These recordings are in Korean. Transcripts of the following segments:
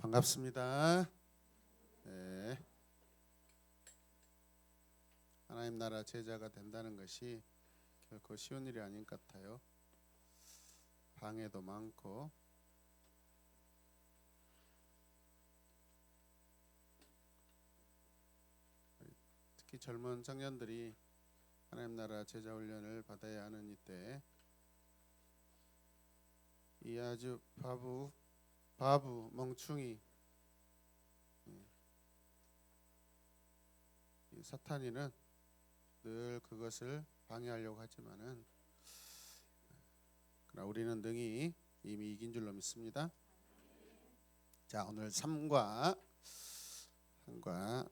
반갑습니다. 네. 하나님 나라 제자가 된다는 것이 결코 쉬운 일이 아닌 것 같아요. 방해도 많고 특히 젊은 청년들이 하나님 나라 제자 훈련을 받아야 하는 이때 이 아주 바보 멍충이 이 사탄이는 늘 그것을 방해하려고 하지만은 그러나 우리는 능히 이미 이긴 줄로 믿습니다. 자, 오늘 3과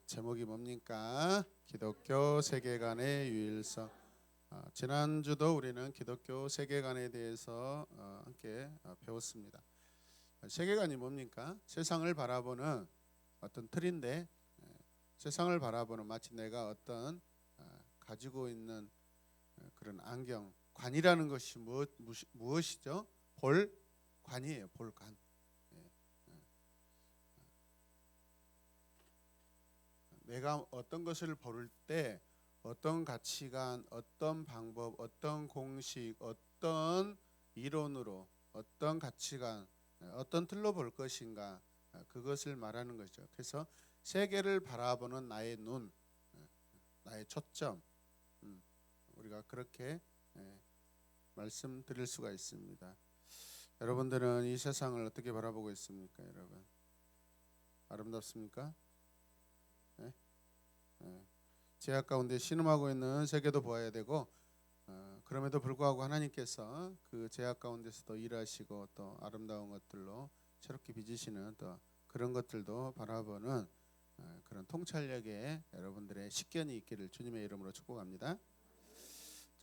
제목이 뭡니까? 기독교 세계관의 유일성. 지난주도 우리는 기독교 세계관에 대해서 함께 배웠습니다. 세계관이 뭡니까? 세상을 바라보는 어떤 틀인데 세상을 바라보는 마치 내가 어떤 가지고 있는 그런 안경, 관이라는 것이 무엇이죠? 볼관이에요. 볼관. 내가 어떤 것을 볼 때 어떤 가치관, 어떤 방법, 어떤 공식, 어떤 이론으로, 어떤 가치관, 어떤 틀로 볼 것인가, 그것을 말하는 거죠. 그래서 세계를 바라보는 나의 눈, 나의 초점, 우리가 그렇게 말씀드릴 수가 있습니다. 여러분들은 이 세상을 어떻게 바라보고 있습니까, 여러분? 아름답습니까? 네? 제약 가운데 신음하고 있는 세계도 보아야 되고, 그럼에도 불구하고 하나님께서 그 제약 가운데서도 일하시고 또 아름다운 것들로 새롭게 빚으시는 또 그런 것들도 바라보는 그런 통찰력에 여러분들의 식견이 있기를 주님의 이름으로 축복합니다.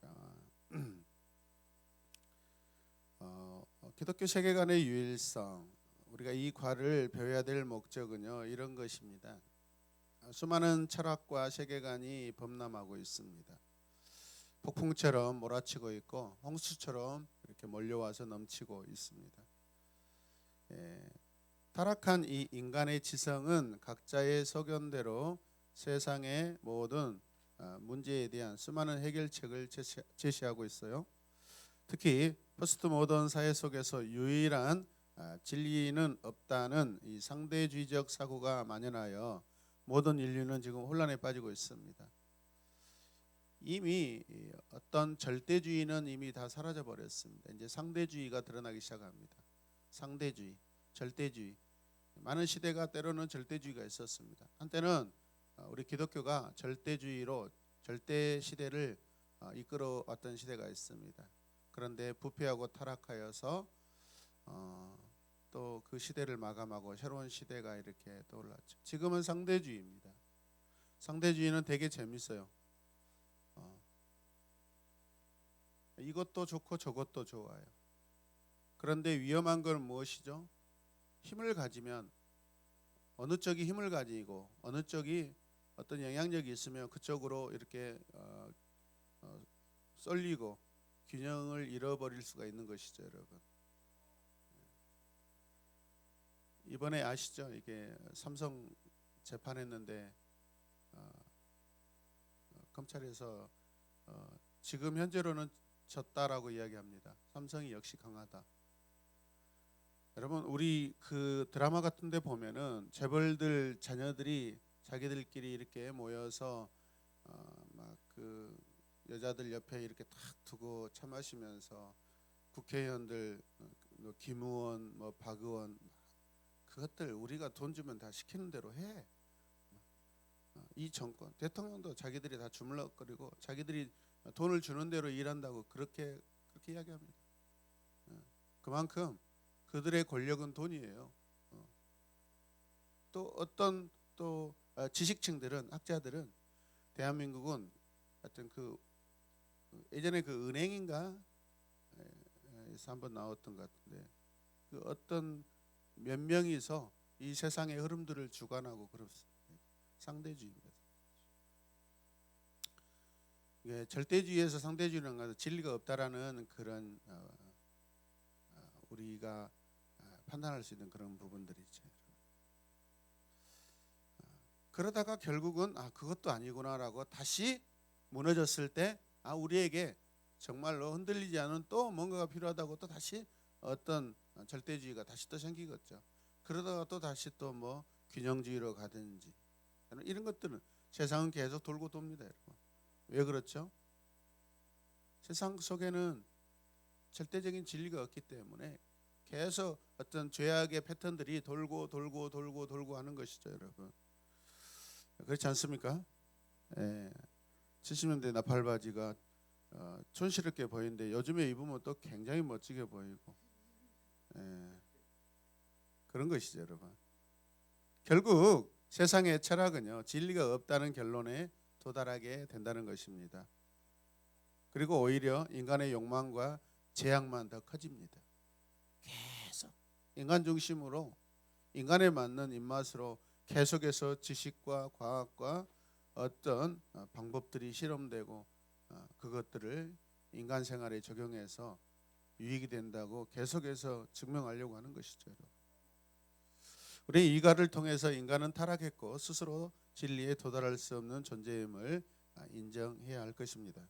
자, 기독교 세계관의 유일성, 우리가 이 과를 배워야 될 목적은요, 이런 것입니다. 수많은 철학과 세계관이 범람하고 있습니다. 폭풍처럼 몰아치고 있고 홍수처럼 이렇게 몰려와서 넘치고 있습니다. 타락한 이 인간의 지성은 각자의 소견대로 세상의 모든 문제에 대한 수많은 해결책을 제시하고 있어요. 특히 포스트 모던 사회 속에서 유일한 진리는 없다는 이 상대주의적 사고가 만연하여 모든 인류는 지금 혼란에 빠지고 있습니다. 이미 어떤 절대주의는 이미 다 사라져 버렸습니다. 이제 상대주의가 드러나기 시작합니다. 상대주의, 절대주의. 많은 시대가 때로는 절대주의가 있었습니다. 한때는 우리 기독교가 절대주의로 절대 시대를 이끌어 왔던 시대가 있습니다. 그런데 부패하고 타락하여서 또 그 시대를 마감하고 새로운 시대가 이렇게 떠올랐죠. 지금은 상대주의입니다. 상대주의는 되게 재밌어요. 이것도 좋고 저것도 좋아요. 그런데 위험한 건 무엇이죠? 힘을 가지면 어느 쪽이 힘을 가지고 어느 쪽이 어떤 영향력이 있으면 그쪽으로 이렇게 쏠리고 균형을 잃어버릴 수가 있는 것이죠, 여러분. 이번에 아시죠? 이게 삼성 재판했는데 검찰에서 지금 현재로는 졌다라고 이야기합니다. 삼성이 역시 강하다. 여러분, 우리 그 드라마 같은 데 보면은 재벌들 자녀들이 자기들끼리 이렇게 모여서 막 그 여자들 옆에 이렇게 탁 두고 차 마시면서 국회의원들 김의원 뭐 박의원 그것들 우리가 돈 주면 다 시키는 대로 해. 이 정권 대통령도 자기들이 다 주물럭거리고 자기들이 돈을 주는 대로 일한다고 그렇게 이야기합니다. 그만큼 그들의 권력은 돈이에요. 또 어떤 또 지식층들은 학자들은 대한민국은 하여튼 그 예전에 그 은행인가 에서 한번 나왔던 것 같은데 그 어떤 몇 명이서 이 세상의 흐름들을 주관하고 그렇습니다. 상대주의입니다. 절대주의에서 상대주의라는 것은 진리가 없다라는 그런 우리가 판단할 수 있는 그런 부분들이 있죠. 그러다가 결국은 그것도 아니구나라고 다시 무너졌을 때 우리에게 정말로 흔들리지 않은 또 뭔가가 필요하다고 또 다시 어떤 절대주의가 다시 또 생기겠죠. 그러다가 또 다시 또 뭐 균형주의로 가든지 이런 것들은 세상은 계속 돌고 돕니다, 여러분. 왜 그렇죠? 세상 속에는 절대적인 진리가 없기 때문에 계속 어떤 죄악의 패턴들이 돌고 하는 것이죠, 여러분. 그렇지 않습니까? 70년대 나팔바지가 촌스럽게 보이는데 요즘에 입으면 또 굉장히 멋지게 보이고 그런 것이죠, 여러분. 결국 세상의 철학은요, 진리가 없다는 결론에 도달하게 된다는 것입니다. 그리고 오히려 인간의 욕망과 죄악만 더 커집니다. 계속 인간 중심으로 인간에 맞는 입맛으로 계속해서 지식과 과학과 어떤 방법들이 실험되고 그것들을 인간 생활에 적용해서 유익이 된다고 계속해서 증명하려고 하는 것이죠. 우리 이가를 통해서 인간은 타락했고 스스로 진리에 도달할 수 없는 존재임을 인정해야 할 것입니다.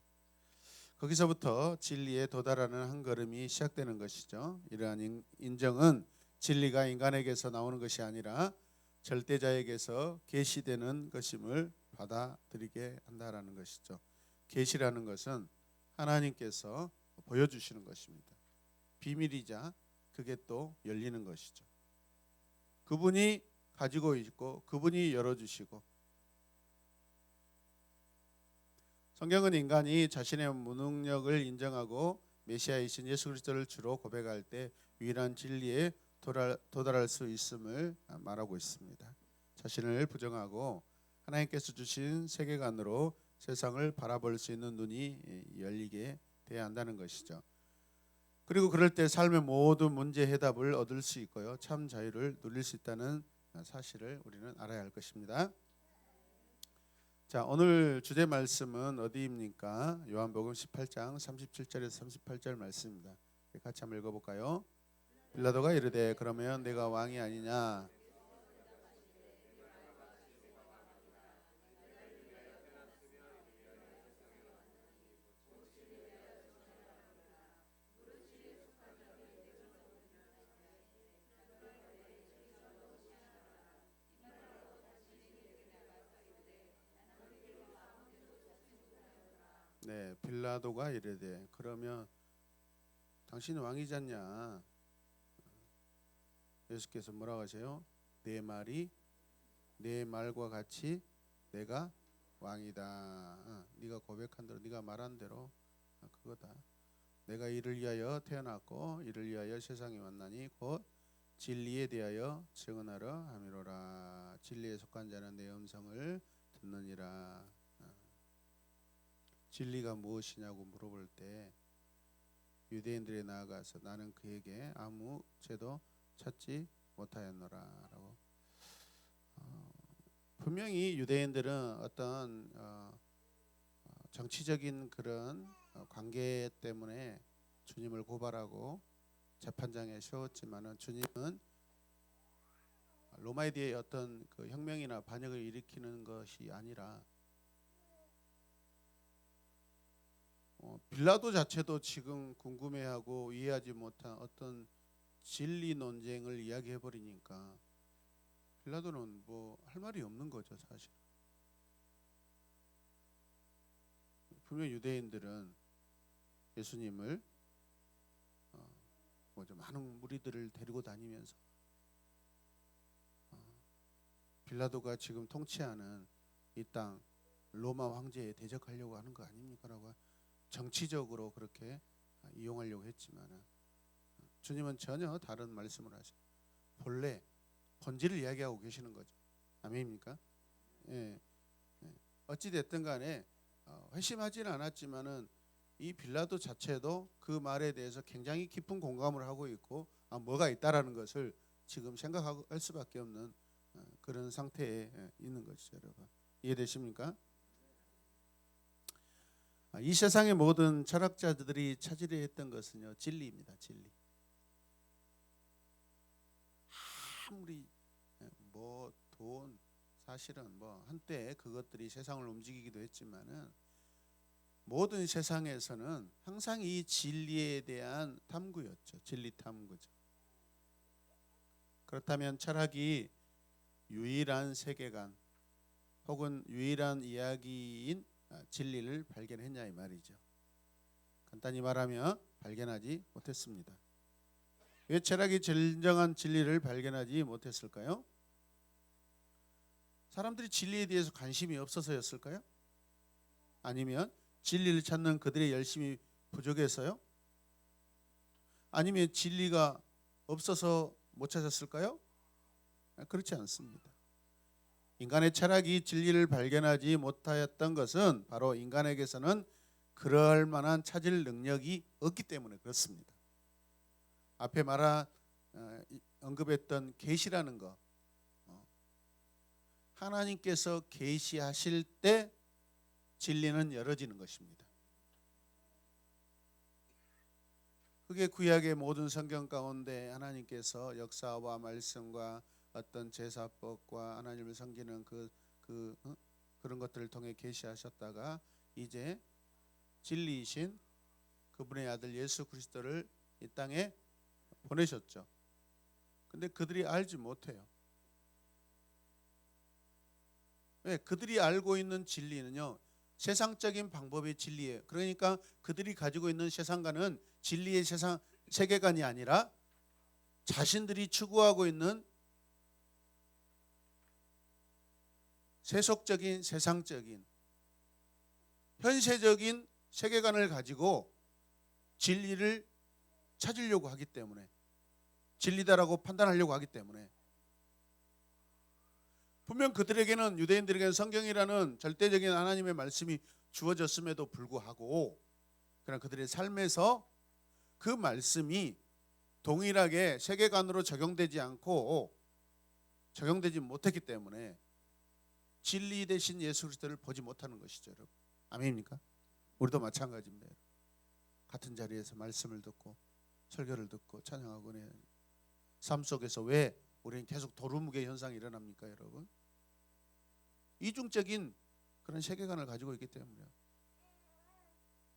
거기서부터 진리에 도달하는 한 걸음이 시작되는 것이죠. 이러한 인정은 진리가 인간에게서 나오는 것이 아니라 절대자에게서 계시되는 것임을 받아들이게 한다라는 것이죠. 계시라는 것은 하나님께서 보여주시는 것입니다. 비밀이자 그게 또 열리는 것이죠. 그분이 가지고 있고 그분이 열어주시고, 성경은 인간이 자신의 무능력을 인정하고 메시아이신 예수 그리스도를 주로 고백할 때 유일한 진리에 도달할 수 있음을 말하고 있습니다. 자신을 부정하고 하나님께서 주신 세계관으로 세상을 바라볼 수 있는 눈이 열리게 돼야 한다는 것이죠. 그리고 그럴 때 삶의 모든 문제 해답을 얻을 수 있고요, 참 자유를 누릴 수 있다는 사실을 우리는 알아야 할 것입니다. 자, 오늘 주제 말씀은 어디입니까? 요한복음 18장 37절에서 38절 말씀입니다. 같이 한번 읽어볼까요? 빌라도가 이르되 그러면 내가 왕이 아니냐? 네, 빌라도가 이르되 그러면 당신이 왕이지 않냐? 예수께서 뭐라고 하세요? 내 말이 내 말과 같이 내가 왕이다. 네가 고백한 대로, 네가 말한 대로 그거다. 내가 이를 위하여 태어났고 이를 위하여 세상에 왔나니 곧 진리에 대하여 증언하러 함이로라. 진리에 속한 자는 내 음성을 듣느니라. 진리가 무엇이냐고 물어볼 때 유대인들에 나아가서 나는 그에게 아무 죄도 찾지 못하였노라라고. 분명히 유대인들은 어떤 정치적인 그런 관계 때문에 주님을 고발하고 재판장에 세웠지만은 주님은 로마에 대해 어떤 그 혁명이나 반역을 일으키는 것이 아니라 빌라도 자체도 지금 궁금해하고 이해하지 못한 어떤 진리 논쟁을 이야기해 버리니까 빌라도는 뭐 할 말이 없는 거죠, 사실. 분명 유대인들은 예수님을 많은 무리들을 데리고 다니면서 빌라도가 지금 통치하는 이 땅 로마 황제에 대적하려고 하는 거 아닙니까라고 정치적으로 그렇게 이용하려고 했지만은 주님은 전혀 다른 말씀을 하셔요. 본래 본질을 이야기하고 계시는 거죠. 아멘입니까? 예. 어찌 됐든 간에 회심하지는 않았지만은 이 빌라도 자체도 그 말에 대해서 굉장히 깊은 공감을 하고 있고 뭐가 있다라는 것을 지금 생각할 수밖에 없는 그런 상태에 있는 것이죠, 여러분. 이해되십니까? 이 세상의 모든 철학자들이 찾으려 했던 것은요, 진리입니다. 진리. 아무리 뭐 돈, 사실은 뭐 한때 그것들이 세상을 움직이기도 했지만은 모든 세상에서는 항상 이 진리에 대한 탐구였죠. 진리 탐구죠. 그렇다면 철학이 유일한 세계관 혹은 유일한 이야기인 진리를 발견했냐 이 말이죠. 간단히 말하면 발견하지 못했습니다. 왜 철학이 진정한 진리를 발견하지 못했을까요? 사람들이 진리에 대해서 관심이 없어서였을까요? 아니면 진리를 찾는 그들의 열심이 부족해서요? 아니면 진리가 없어서 못 찾았을까요? 그렇지 않습니다. 인간의 철학이 진리를 발견하지 못하였던 것은 바로 인간에게서는 그럴 만한 찾을 능력이 없기 때문에 그렇습니다. 앞에 언급했던 계시라는 거, 하나님께서 계시하실 때 진리는 열어지는 것입니다. 그게 구약의 모든 성경 가운데 하나님께서 역사와 말씀과 어떤 제사법과 하나님을 섬기는 그런 것들을 통해 계시하셨다가 이제 진리이신 그분의 아들 예수 그리스도를 이 땅에 보내셨죠. 근데 그들이 알지 못해요. 왜? 그들이 알고 있는 진리는요, 세상적인 방법의 진리예요. 그러니까 그들이 가지고 있는 세상관은 진리의 세계관이 아니라 자신들이 추구하고 있는 세속적인, 세상적인, 현세적인 세계관을 가지고 진리를 찾으려고 하기 때문에, 진리다라고 판단하려고 하기 때문에, 분명 그들에게는, 유대인들에게는 성경이라는 절대적인 하나님의 말씀이 주어졌음에도 불구하고 그러나 그들의 삶에서 그 말씀이 동일하게 세계관으로 적용되지 못했기 때문에 진리 대신 예수 그리스도를 보지 못하는 것이죠, 여러분. 아멘입니까? 우리도 마찬가지입니다. 같은 자리에서 말씀을 듣고 설교를 듣고 찬양하고 삶 속에서 왜 우리는 계속 도루묵의 현상이 일어납니까, 여러분? 이중적인 그런 세계관을 가지고 있기 때문이에요.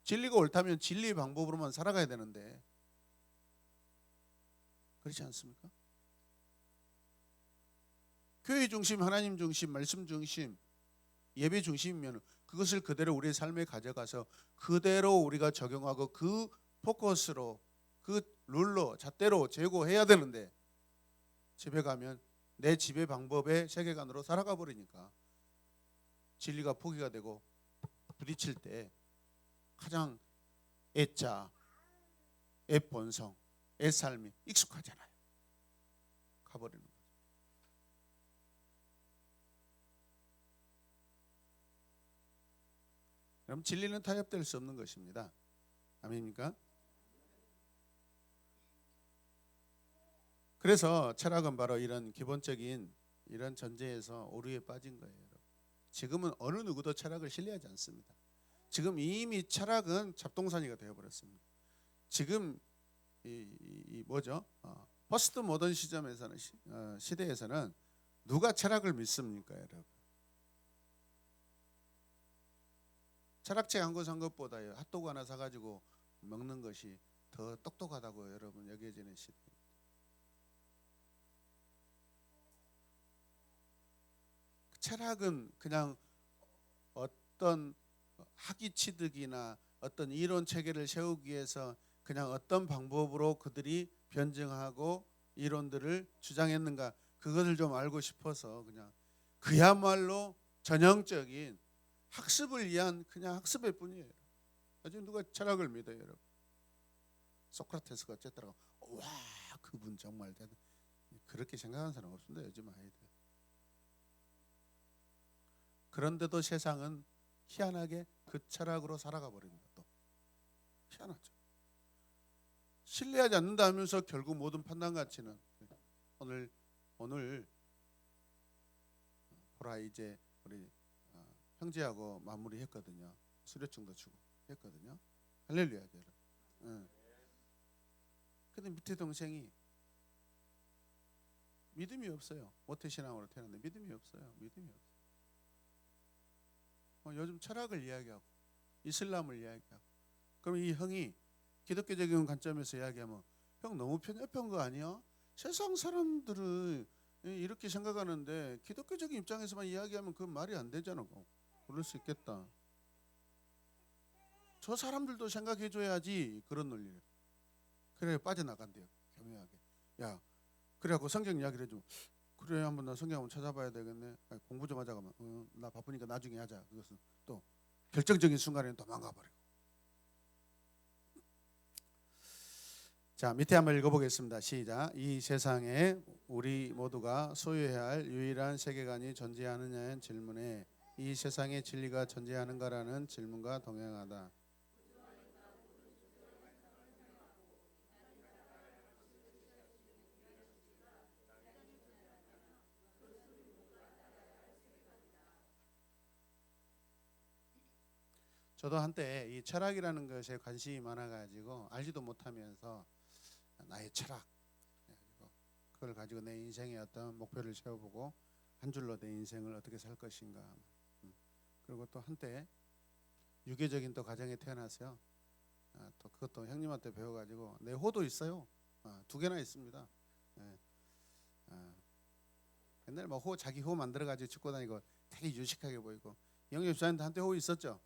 진리가 옳다면 진리의 방법으로만 살아가야 되는데 그렇지 않습니까? 교회 중심, 하나님 중심, 말씀 중심, 예배 중심이면 그것을 그대로 우리의 삶에 가져가서 그대로 우리가 적용하고 그 포커스로, 그 룰로, 잣대로 제고해야 되는데 집에 가면 내 집의 방법의 세계관으로 살아가 버리니까 진리가 포기가 되고 부딪힐 때 가장 애자, 애본성, 애삶이 익숙하잖아요. 가버리는 거죠. 그럼 진리는 타협될 수 없는 것입니다. 아멘입니까? 그래서 철학은 바로 이런 기본적인 이런 전제에서 오류에 빠진 거예요. 지금은 어느 누구도 철학을 신뢰하지 않습니다. 지금 이미 철학은 잡동사니가 되어버렸습니다. 지금 포스트 모던 시대에서는 누가 철학을 믿습니까, 여러분? 철학책 한 권 산 것보다요 핫도그 하나 사가지고 먹는 것이 더 똑똑하다고 여러분 여겨지는 시대입니다. 철학은 그냥 어떤 학위 취득이나 어떤 이론 체계를 세우기 위해서 그냥 어떤 방법으로 그들이 변증하고 이론들을 주장했는가, 그것을 좀 알고 싶어서 그냥 그야말로 전형적인 학습을 위한 그냥 학습일 뿐이에요. 아직 누가 철학을 믿어요, 여러분? 소크라테스가 어쨌더라고. 와, 그분 정말 대단. 그렇게 생각하는 사람 없습니다, 요즘 아이들. 그런데도 세상은 희한하게 그 철학으로 살아가 버립니다. 또 희한하죠. 신뢰하지 않는다면서 결국 모든 판단 가치는 오늘 보라 이제 우리 형제하고 마무리했거든요. 수료증도 주고 했거든요. 할렐루야, 여러분. 근데 밑에 동생이 믿음이 없어요. 모태신앙으로 태어났는데 믿음이 없어요. 믿음이 없어요. 요즘 철학을 이야기하고 이슬람을 이야기하고, 그럼 이 형이 기독교적인 관점에서 이야기하면 형 너무 편협한 거 아니야? 세상 사람들은 이렇게 생각하는데 기독교적인 입장에서만 이야기하면 그 말이 안 되잖아. 그럴 수 있겠다. 저 사람들도 생각해 줘야지. 그런 논리를. 그래 빠져나간대요. 교묘하게. 야, 그래갖고 성경 이야기를 해주면, 그래 한번 나 성경 한번 찾아봐야 되겠네. 공부 좀 하자 가면 나 바쁘니까 나중에 하자. 그것은 또 결정적인 순간에는 도망가 버리고. 자, 밑에 한번 읽어보겠습니다. 시작. 이 세상에 우리 모두가 소유해야 할 유일한 세계관이 존재하느냐는 질문에 이 세상의 진리가 존재하는가라는 질문과 동행하다. 저도 한때 이 철학이라는 것에 관심이 많아가지고 알지도 못하면서 나의 철학, 그걸 가지고 내 인생의 어떤 목표를 세워보고 한 줄로 내 인생을 어떻게 살 것인가. 그리고 또 한때 유교적인 또 가정에 태어났어요. 또 그것도 형님한테 배워가지고 내 호도 있어요. 2개나 있습니다. 옛날에 뭐 자기 호 만들어가지고 찍고 다니고 되게 유식하게 보이고, 영희 집사님도 한때 호 있었죠.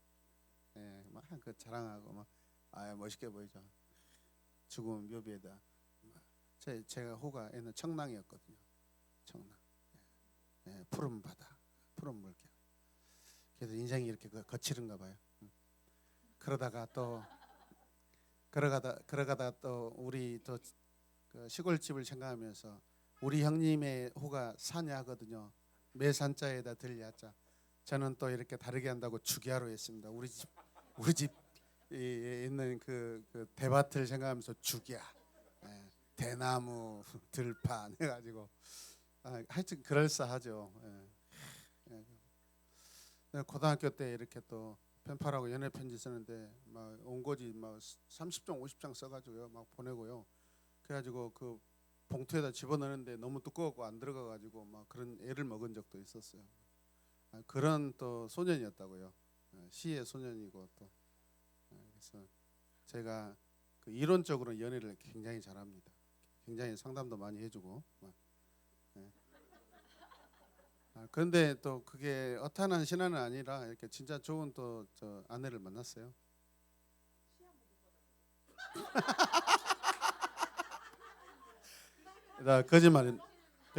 막 그 자랑하고 막 멋있게 보이죠. 죽음 묘비에다. 제가 호가 옛날 청랑이었거든요. 청랑. 푸른 바다, 푸른 물결. 그래서 인생이 이렇게 거칠은가 봐요. 그러다가 또 우리 또 그 시골집을 생각하면서 우리 형님의 호가 산야거든요. 매산자에다 들야자. 저는 또 이렇게 다르게 한다고 주기야로 했습니다. 우리 집 있는 그 대밭을 생각하면서 주기야, 대나무 들판 해가지고 하여튼 그럴싸하죠. 고등학교 때 이렇게 또 펜팔하고 연애 편지 쓰는데 막 온고지 막 30장 50장 써가지고요 막 보내고요. 그래가지고 그 봉투에다 집어넣는데 너무 두꺼워서 안 들어가가지고 막 그런 애를 먹은 적도 있었어요. 그런 또 소년이었다고요. 시의 소년이고 또 그래서 제가 그 이론적으로 연애를 굉장히 잘합니다. 굉장히 상담도 많이 해주고. 그런데 또 그게 어탄한 신화는 아니라 이렇게 진짜 좋은 또 저 아내를 만났어요.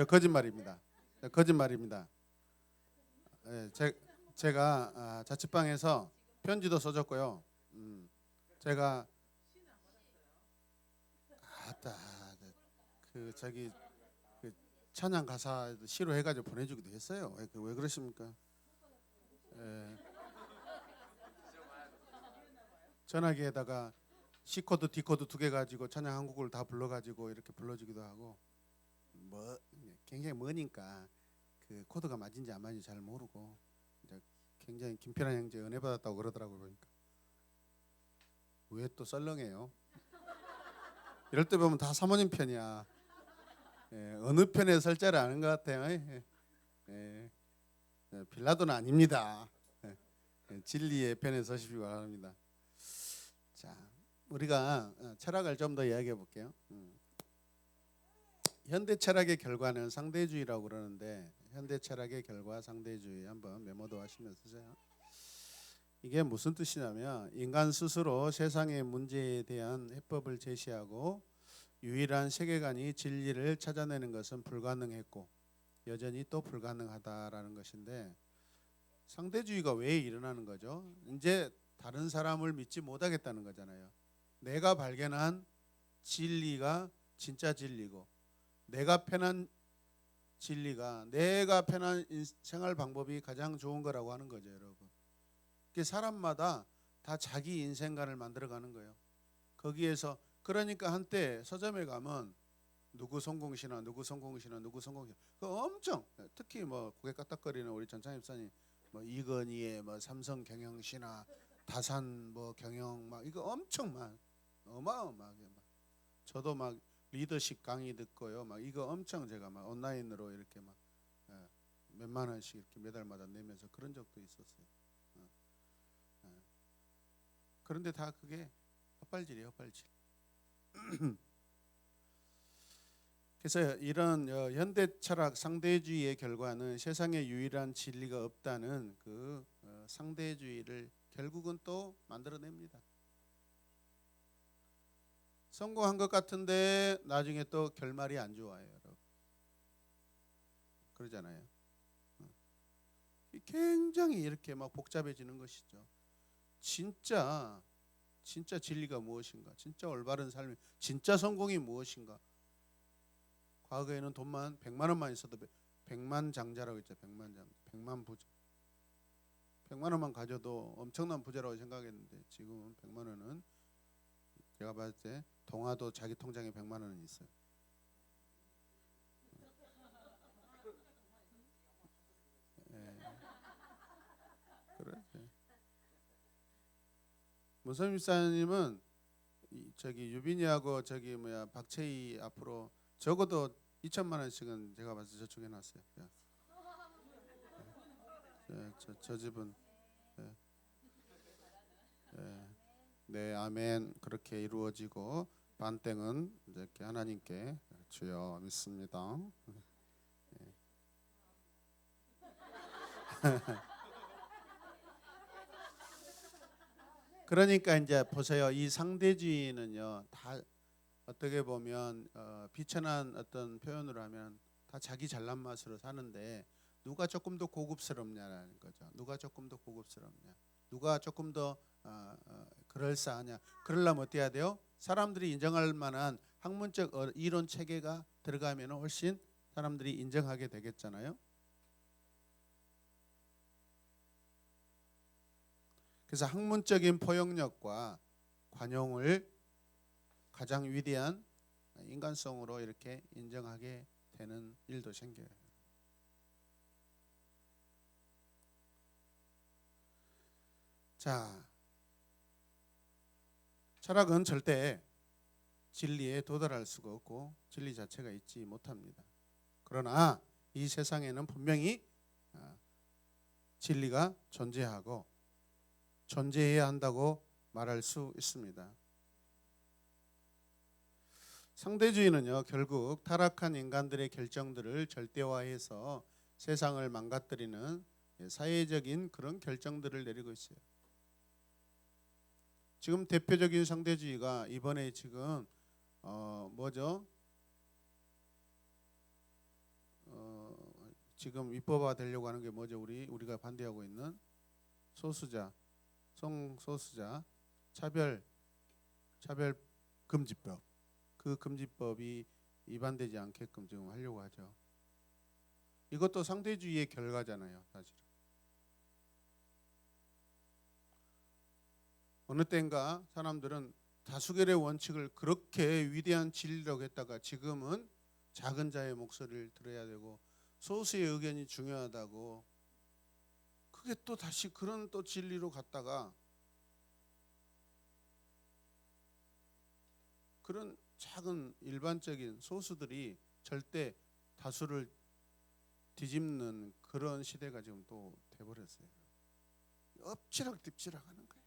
거짓말입니다. 거짓말입니다. 제가 자취방에서 편지도 써줬고요. 제가 그 저기 그 찬양 가사 시로 해가지고 보내주기도 했어요. 왜 그러십니까? 전화기에다가 C 코드, D 코드 2개 가지고 찬양 한 곡을 다 불러가지고 이렇게 불러주기도 하고, 뭐 굉장히 머니까 그 코드가 맞은지 안 맞은지 잘 모르고 이제 굉장히 김필환 형제 은혜 받았다고 그러더라고요. 보니까 왜 또 썰렁해요? 이럴 때 보면 다 사모님 편이야. 어느 편에 설자를 아는 것 같아요. 빌라도는 아닙니다. 진리의 편에 서시기 바랍니다. 자, 우리가 철학을 좀 더 이야기해 볼게요. 현대 철학의 결과는 상대주의라고 그러는데, 현대 철학의 결과 상대주의 한번 메모도 하시면 쓰세요. 이게 무슨 뜻이냐면 인간 스스로 세상의 문제에 대한 해법을 제시하고 유일한 세계관이 진리를 찾아내는 것은 불가능했고 여전히 또 불가능하다라는 것인데, 상대주의가 왜 일어나는 거죠? 이제 다른 사람을 믿지 못하겠다는 거잖아요. 내가 발견한 진리가 진짜 진리고 내가 편한 진리가, 내가 편한 생활 방법이 가장 좋은 거라고 하는 거죠, 여러분. 사람마다 다 자기 인생관을 만들어가는 거예요. 거기에서 그러니까 한때 서점에 가면 누구 성공신화, 누구 성공신화, 누구 성공신화, 그 엄청 특히 뭐 고개 까딱거리는 우리 전창 집사님 뭐 이건희의 뭐 삼성 경영 신화, 다산 뭐 경영 막 이거 엄청 어마어마하게 막 저도 막 리더십 강의 듣고요. 막 이거 엄청 제가 막 온라인으로 이렇게 막 몇만 원씩 이렇게 매달마다 내면서 그런 적도 있었어요. 그런데 다 그게 헛발질이에요, 헛발질. 그래서 이런 현대 철학 상대주의의 결과는 세상에 유일한 진리가 없다는 그 상대주의를 결국은 또 만들어냅니다. 성공한 것 같은데 나중에 또 결말이 안 좋아요, 여러분. 그러잖아요. 굉장히 이렇게 막 복잡해지는 것이죠. 진짜 진리가 무엇인가? 진짜 올바른 삶이, 진짜 성공이 무엇인가? 과거에는 돈만 100만 원만 있어도 100만 장자라고 했죠. 100만 장, 100만 부자. 100만 원만 가져도 엄청난 부자라고 생각했는데 지금은 100만 원은 제가 봤을 때 동아도 자기 통장에 100만 원은 있어요. 그래. 문선민 목사님은 저기 유빈이하고 저기 박채희 앞으로 적어도 2천만 원씩은 제가 봐서 저축해 놨어요. 저 집은 네, 아멘. 그렇게 이루어지고 반땡은 이렇게 하나님께 주여 믿습니다. 그러니까 이제 보세요. 이 상대주의는요, 다 어떻게 보면 비천한 어떤 표현으로 하면 다 자기 잘난 맛으로 사는데 누가 조금 더 고급스럽냐라는 거죠. 누가 조금 더 고급스럽냐, 누가 조금 더 그럴싸하냐. 그러려면 어떻게 해야 돼요? 사람들이 인정할 만한 학문적 이론 체계가 들어가면 훨씬 사람들이 인정하게 되겠잖아요. 그래서 학문적인 포용력과 관용을 가장 위대한 인간성으로 이렇게 인정하게 되는 일도 생겨요. 자, 철학은 절대 진리에 도달할 수가 없고 진리 자체가 있지 못합니다. 그러나 이 세상에는 분명히 진리가 존재하고 존재해야 한다고 말할 수 있습니다. 상대주의는요, 결국 타락한 인간들의 결정들을 절대화해서 세상을 망가뜨리는 사회적인 그런 결정들을 내리고 있어요. 지금 대표적인 상대주의가 이번에 지금 뭐죠? 지금 입법화 되려고 하는 게 뭐죠? 우리가 반대하고 있는 소수자, 성소수자 차별 금지법. 그 금지법이 위반되지 않게끔 지금 하려고 하죠. 이것도 상대주의의 결과잖아요, 사실은. 어느 때인가 사람들은 다수결의 원칙을 그렇게 위대한 진리라고 했다가 지금은 작은 자의 목소리를 들어야 되고 소수의 의견이 중요하다고, 그게 또 다시 그런 또 진리로 갔다가 그런 작은 일반적인 소수들이 절대 다수를 뒤집는 그런 시대가 지금 또 돼버렸어요. 엎치락뒤치락 하는 거예요.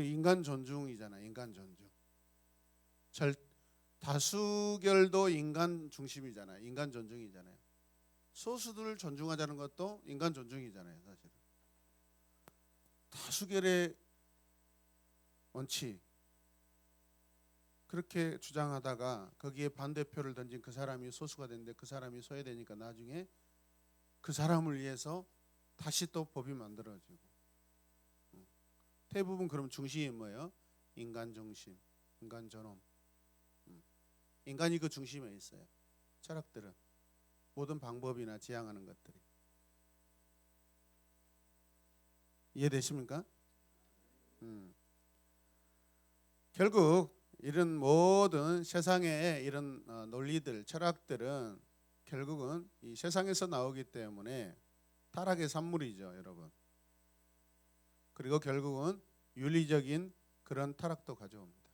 인간 존중이잖아. 인간 존중. 다수결도 인간 중심이잖아요. 인간 존중이잖아요. 소수들을 존중하자는 것도 인간 존중이잖아요. 사실은 다수결의 원칙 그렇게 주장하다가 거기에 반대표를 던진 그 사람이 소수가 됐는데 그 사람이 소외되니까 나중에 그 사람을 위해서 다시 또 법이 만들어지고, 대부분 그럼 중심이 뭐예요? 인간 중심, 인간 존엄. 인간이 그 중심에 있어요. 철학들은 모든 방법이나 지향하는 것들이. 이해되십니까? 결국 이런 모든 세상의 이런 논리들, 철학들은 결국은 이 세상에서 나오기 때문에 타락의 산물이죠, 여러분. 그리고 결국은 윤리적인 그런 타락도 가져옵니다.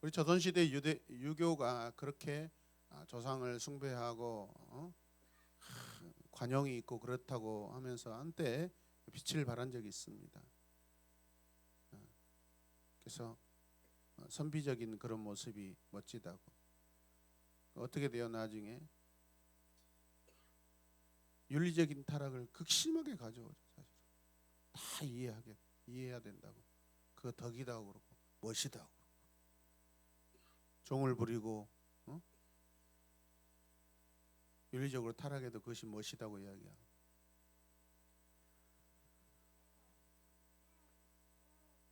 우리 조선시대 유교가 그렇게 조상을 숭배하고 관용이 있고 그렇다고 하면서 한때 빛을 발한 적이 있습니다. 그래서 선비적인 그런 모습이 멋지다고. 어떻게 돼요? 나중에 윤리적인 타락을 극심하게 가져오죠. 사실 다 이해해야 된다고. 그거 덕이다고 그러고 멋이다고 종을 부리고 윤리적으로 타락해도 그것이 멋이다고 이야기하고.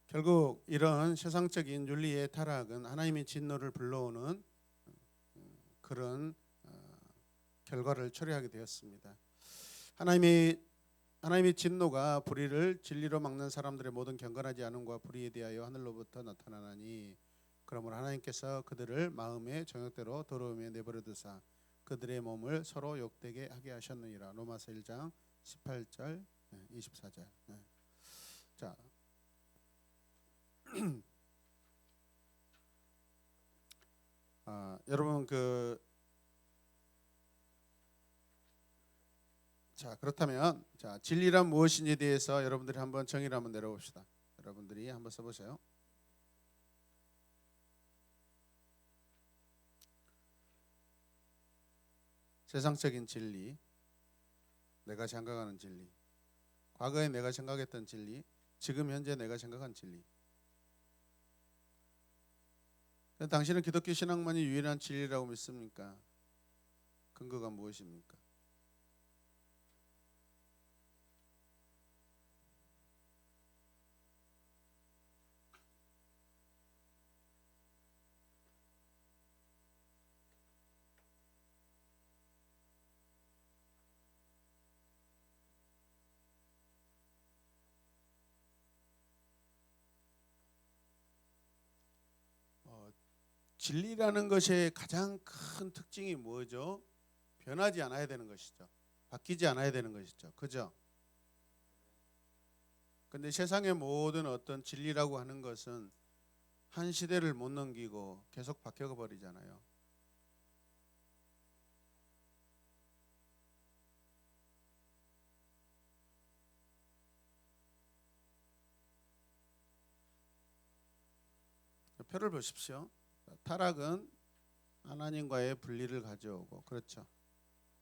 결국 이런 세상적인 윤리의 타락은 하나님의 진노를 불러오는 그런 결과를 초래하게 되었습니다. 하나님의 진노가 불의를 진리로 막는 사람들의 모든 경건하지 않음과 불의에 대하여 하늘로부터 나타나나니 그러므로 하나님께서 그들을 마음의 정욕대로 더러움에 내버려 두사 그들의 몸을 서로 욕되게 하게 하셨느니라. 로마서 1장 18절 24절. 자, 여러분 그렇다면 진리란 무엇인지에 대해서 여러분들이 한번 정의를 한번 내려봅시다. 여러분들이 한번 써보세요. 세상적인 진리, 내가 생각하는 진리, 과거에 내가 생각했던 진리, 지금 현재 내가 생각한 진리. 당신은 기독교 신앙만이 유일한 진리라고 믿습니까? 근거가 무엇입니까? 진리라는 것의 가장 큰 특징이 뭐죠? 변하지 않아야 되는 것이죠. 바뀌지 않아야 되는 것이죠. 그죠? 근데 세상의 모든 어떤 진리라고 하는 것은 한 시대를 못 넘기고 계속 바뀌어 버리잖아요. 표를 보십시오. 타락은 하나님과의 분리를 가져오고, 그렇죠.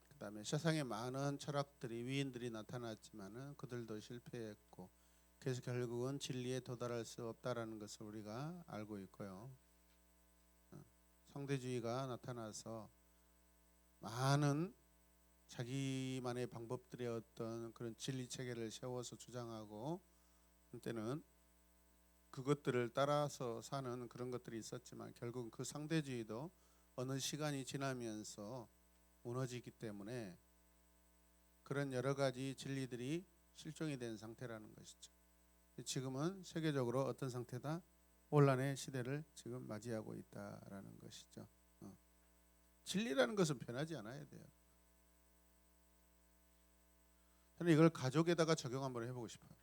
그 다음에 세상에 많은 철학들이 위인들이 나타났지만은 그들도 실패했고, 그래서 결국은 진리에 도달할 수 없다라는 것을 우리가 알고 있고요. 상대주의가 나타나서 많은 자기만의 방법들의 어떤 그런 진리 체계를 세워서 주장하고, 한때는 그것들을 따라서 사는 그런 것들이 있었지만 결국은 그 상대주의도 어느 시간이 지나면서 무너지기 때문에 그런 여러 가지 진리들이 실종이 된 상태라는 것이죠. 지금은 세계적으로 어떤 상태다? 혼란의 시대를 지금 맞이하고 있다라는 것이죠. 진리라는 것은 변하지 않아야 돼요. 저는 이걸 가족에다가 적용 한번 해보고 싶어요.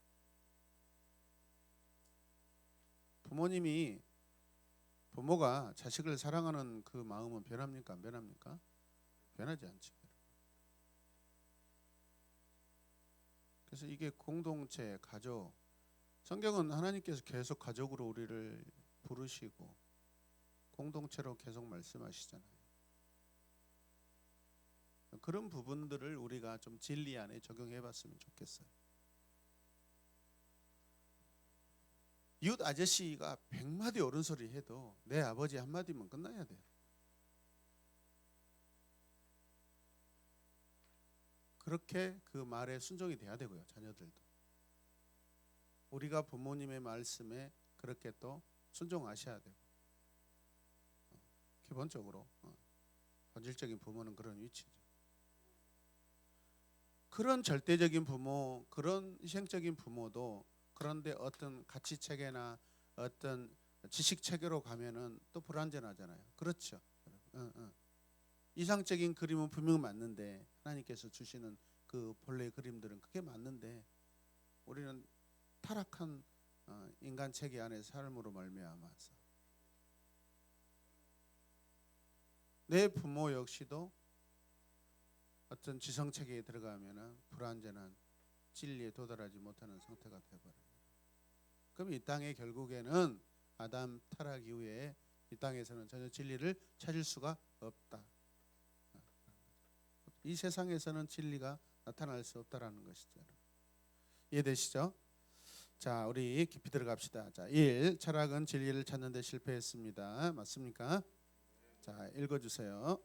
부모가 자식을 사랑하는 그 마음은 변합니까? 안 변합니까? 변하지 않죠. 그래서 이게 공동체, 가족, 성경은 하나님께서 계속 가족으로 우리를 부르시고 공동체로 계속 말씀하시잖아요. 그런 부분들을 우리가 좀 진리 안에 적용해 봤으면 좋겠어요. 이웃 아저씨가 100마디 옳은 소리 해도 내 아버지 한마디면 끝나야 돼요. 그렇게 그 말에 순종이 돼야 되고요. 자녀들도. 우리가 부모님의 말씀에 그렇게 또 순종하셔야 되고. 기본적으로 본질적인 부모는 그런 위치죠. 그런 절대적인 부모, 그런 희생적인 부모도 그런데 어떤 가치 체계나 어떤 지식 체계로 가면은 또 불완전하잖아요. 그렇죠. 이상적인 그림은 분명 맞는데 하나님께서 주시는 그 본래의 그림들은 그게 맞는데 우리는 타락한 인간 체계 안에 삶으로 말미암아서 내 부모 역시도 어떤 지성체계에 들어가면은 불완전한 진리에 도달하지 못하는 상태가 되어버려요. 그럼 이 땅에 결국에는 아담 타락 이후에 이 땅에서는 전혀 진리를 찾을 수가 없다. 이 세상에서는 진리가 나타날 수 없다라는 것이죠. 이해되시죠? 자, 우리 깊이 들어갑시다. 자, 1. 철학은 진리를 찾는 데 실패했습니다. 맞습니까? 자, 읽어주세요.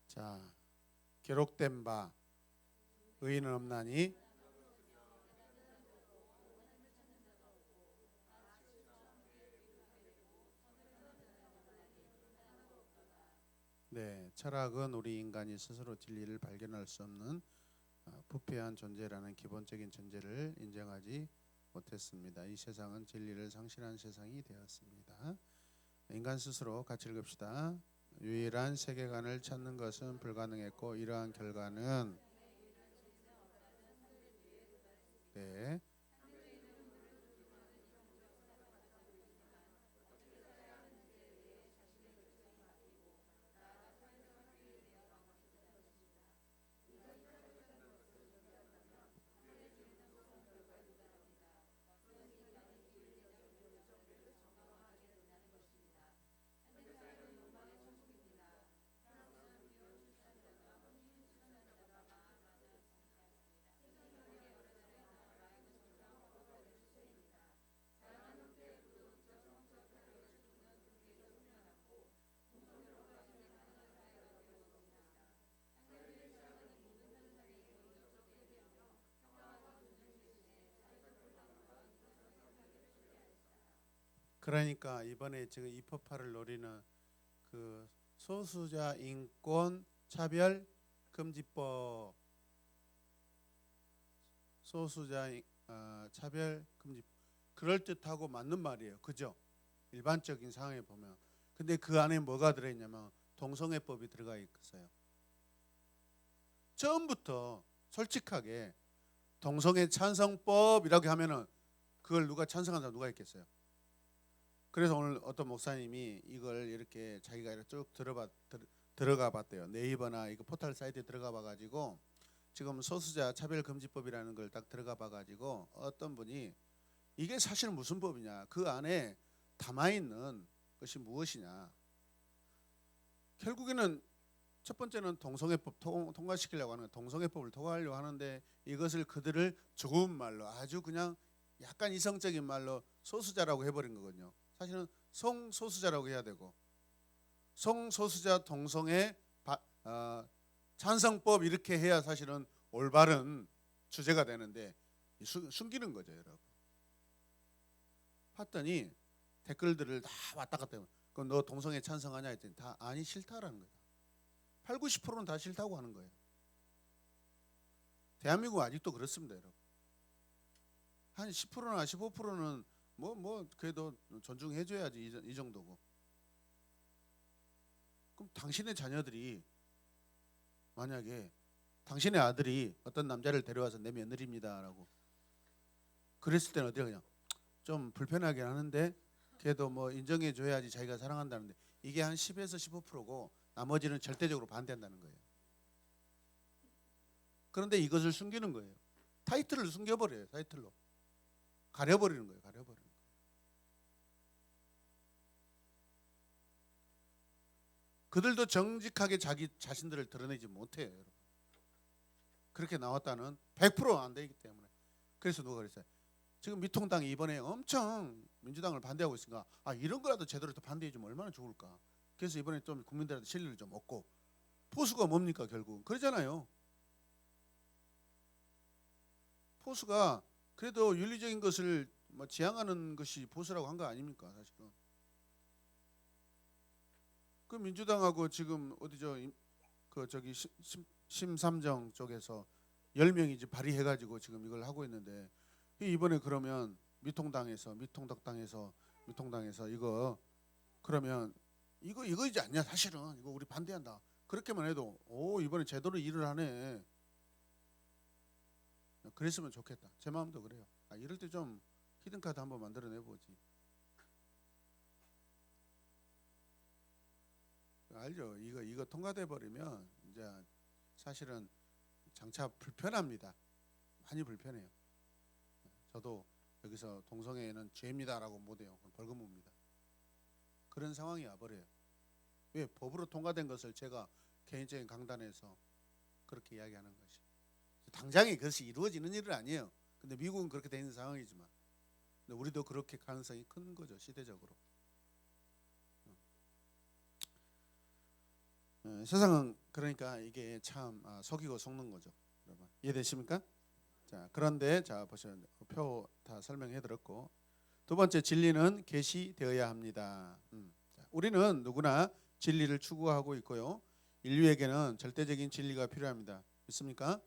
자, 기록된 바 의인은 없나니 네, 철학은 우리 인간이 스스로 진리를 발견할 수 없는 부패한 존재라는 기본적인 전제를 인정하지 못했습니다. 이 세상은 진리를 상실한 세상이 되었습니다. 인간 스스로 같이 읽읍시다. 유일한 세계관을 찾는 것은 불가능했고 이러한 결과는 네, 그러니까 이번에 지금 입법화를 노리는 그 소수자 인권 차별 금지법, 소수자 차별 금지, 그럴 듯하고 맞는 말이에요. 그죠? 일반적인 상황에 보면. 근데 그 안에 뭐가 들어있냐면 동성애법이 들어가 있어요. 처음부터 솔직하게 동성애 찬성법이라고 하면은 그걸 누가 찬성한다 누가 있겠어요? 그래서 오늘 어떤 목사님이 이걸 이렇게 자기가 이렇게 쭉 들어가 봤대요. 네이버나 이거 포털 사이트에 들어가 봐가지고 지금 소수자 차별금지법이라는 걸 딱 들어가 봐가지고 어떤 분이 이게 사실 무슨 법이냐, 그 안에 담아있는 것이 무엇이냐. 결국에는 첫 번째는 동성애법 통과시키려고 하는 거예요. 동성애법을 통과하려고 하는데 이것을 그들을 좋은 말로 아주 그냥 약간 이성적인 말로 소수자라고 해버린 거거든요. 사실은 성소수자라고 해야 되고 성소수자 동성애 찬성법 이렇게 해야 사실은 올바른 주제가 되는데 숨기는 거죠, 여러분. 봤더니 댓글들을 다 왔다 갔다 해요. 그럼 너 동성애 찬성하냐 했더니 다 아니 싫다라는 거예요. 8, 90%는 다 싫다고 하는 거예요. 대한민국 아직도 그렇습니다, 여러분. 한 10%나 15%는 뭐 그래도 존중해줘야지 이 정도고. 그럼 당신의 자녀들이 만약에 당신의 아들이 어떤 남자를 데려와서 내 며느리입니다라고 그랬을 때는 어디가 그냥 좀 불편하긴 하는데 그래도 뭐 인정해줘야지 자기가 사랑한다는데 이게 한 10에서 15%고 나머지는 절대적으로 반대한다는 거예요. 그런데 이것을 숨기는 거예요. 타이틀을 숨겨버려요. 타이틀로 가려버리는 거예요. 가려버리는 거예요. 그들도 정직하게 자기 자신들을 드러내지 못해요, 여러분. 그렇게 나왔다는 100%안 되기 때문에. 그래서 누가 그랬어요? 지금 미통당이 이번에 엄청 민주당을 반대하고 있으니까 이런 거라도 제대로 또 반대해주면 얼마나 좋을까. 그래서 이번에 좀 국민들한테 신뢰를 좀 얻고. 포수가 뭡니까 결국? 그러잖아요. 포수가 그래도 윤리적인 것을 뭐 지향하는 것이 보수라고 한 거 아닙니까 사실은. 그 민주당하고 지금 어디죠? 그 저기 심삼정 쪽에서 10명이 이제 발의해가지고 지금 이걸 하고 있는데 이번에 그러면 미통당에서 이거 그러면 이거이지 않냐? 사실은 이거 우리 반대한다. 그렇게만 해도 이번에 제대로 일을 하네. 그랬으면 좋겠다. 제 마음도 그래요. 이럴 때 좀 히든카드 한번 만들어내보지. 알죠? 이거 통과돼 버리면 이제 사실은 장차 불편합니다. 많이 불편해요. 저도 여기서 동성애는 죄입니다라고 못해요. 벌금 묻니다. 그런 상황이 와버려요. 왜? 법으로 통과된 것을 제가 개인적인 강단에서 그렇게 이야기하는 것이 당장에 그것이 이루어지는 일은 아니에요. 근데 미국은 그렇게 되는 상황이지만 근데 우리도 그렇게 가능성이 큰 거죠. 시대적으로. 세상은 그러니까 이게 참 속이고 속는 거죠. 여러분 이해되십니까? 자, 그런데 자 보시면 표 다 설명해 드렸고 두 번째 진리는 계시되어야 합니다. 자, 우리는 누구나 진리를 추구하고 있고요. 인류에게는 절대적인 진리가 필요합니다. 믿습니까?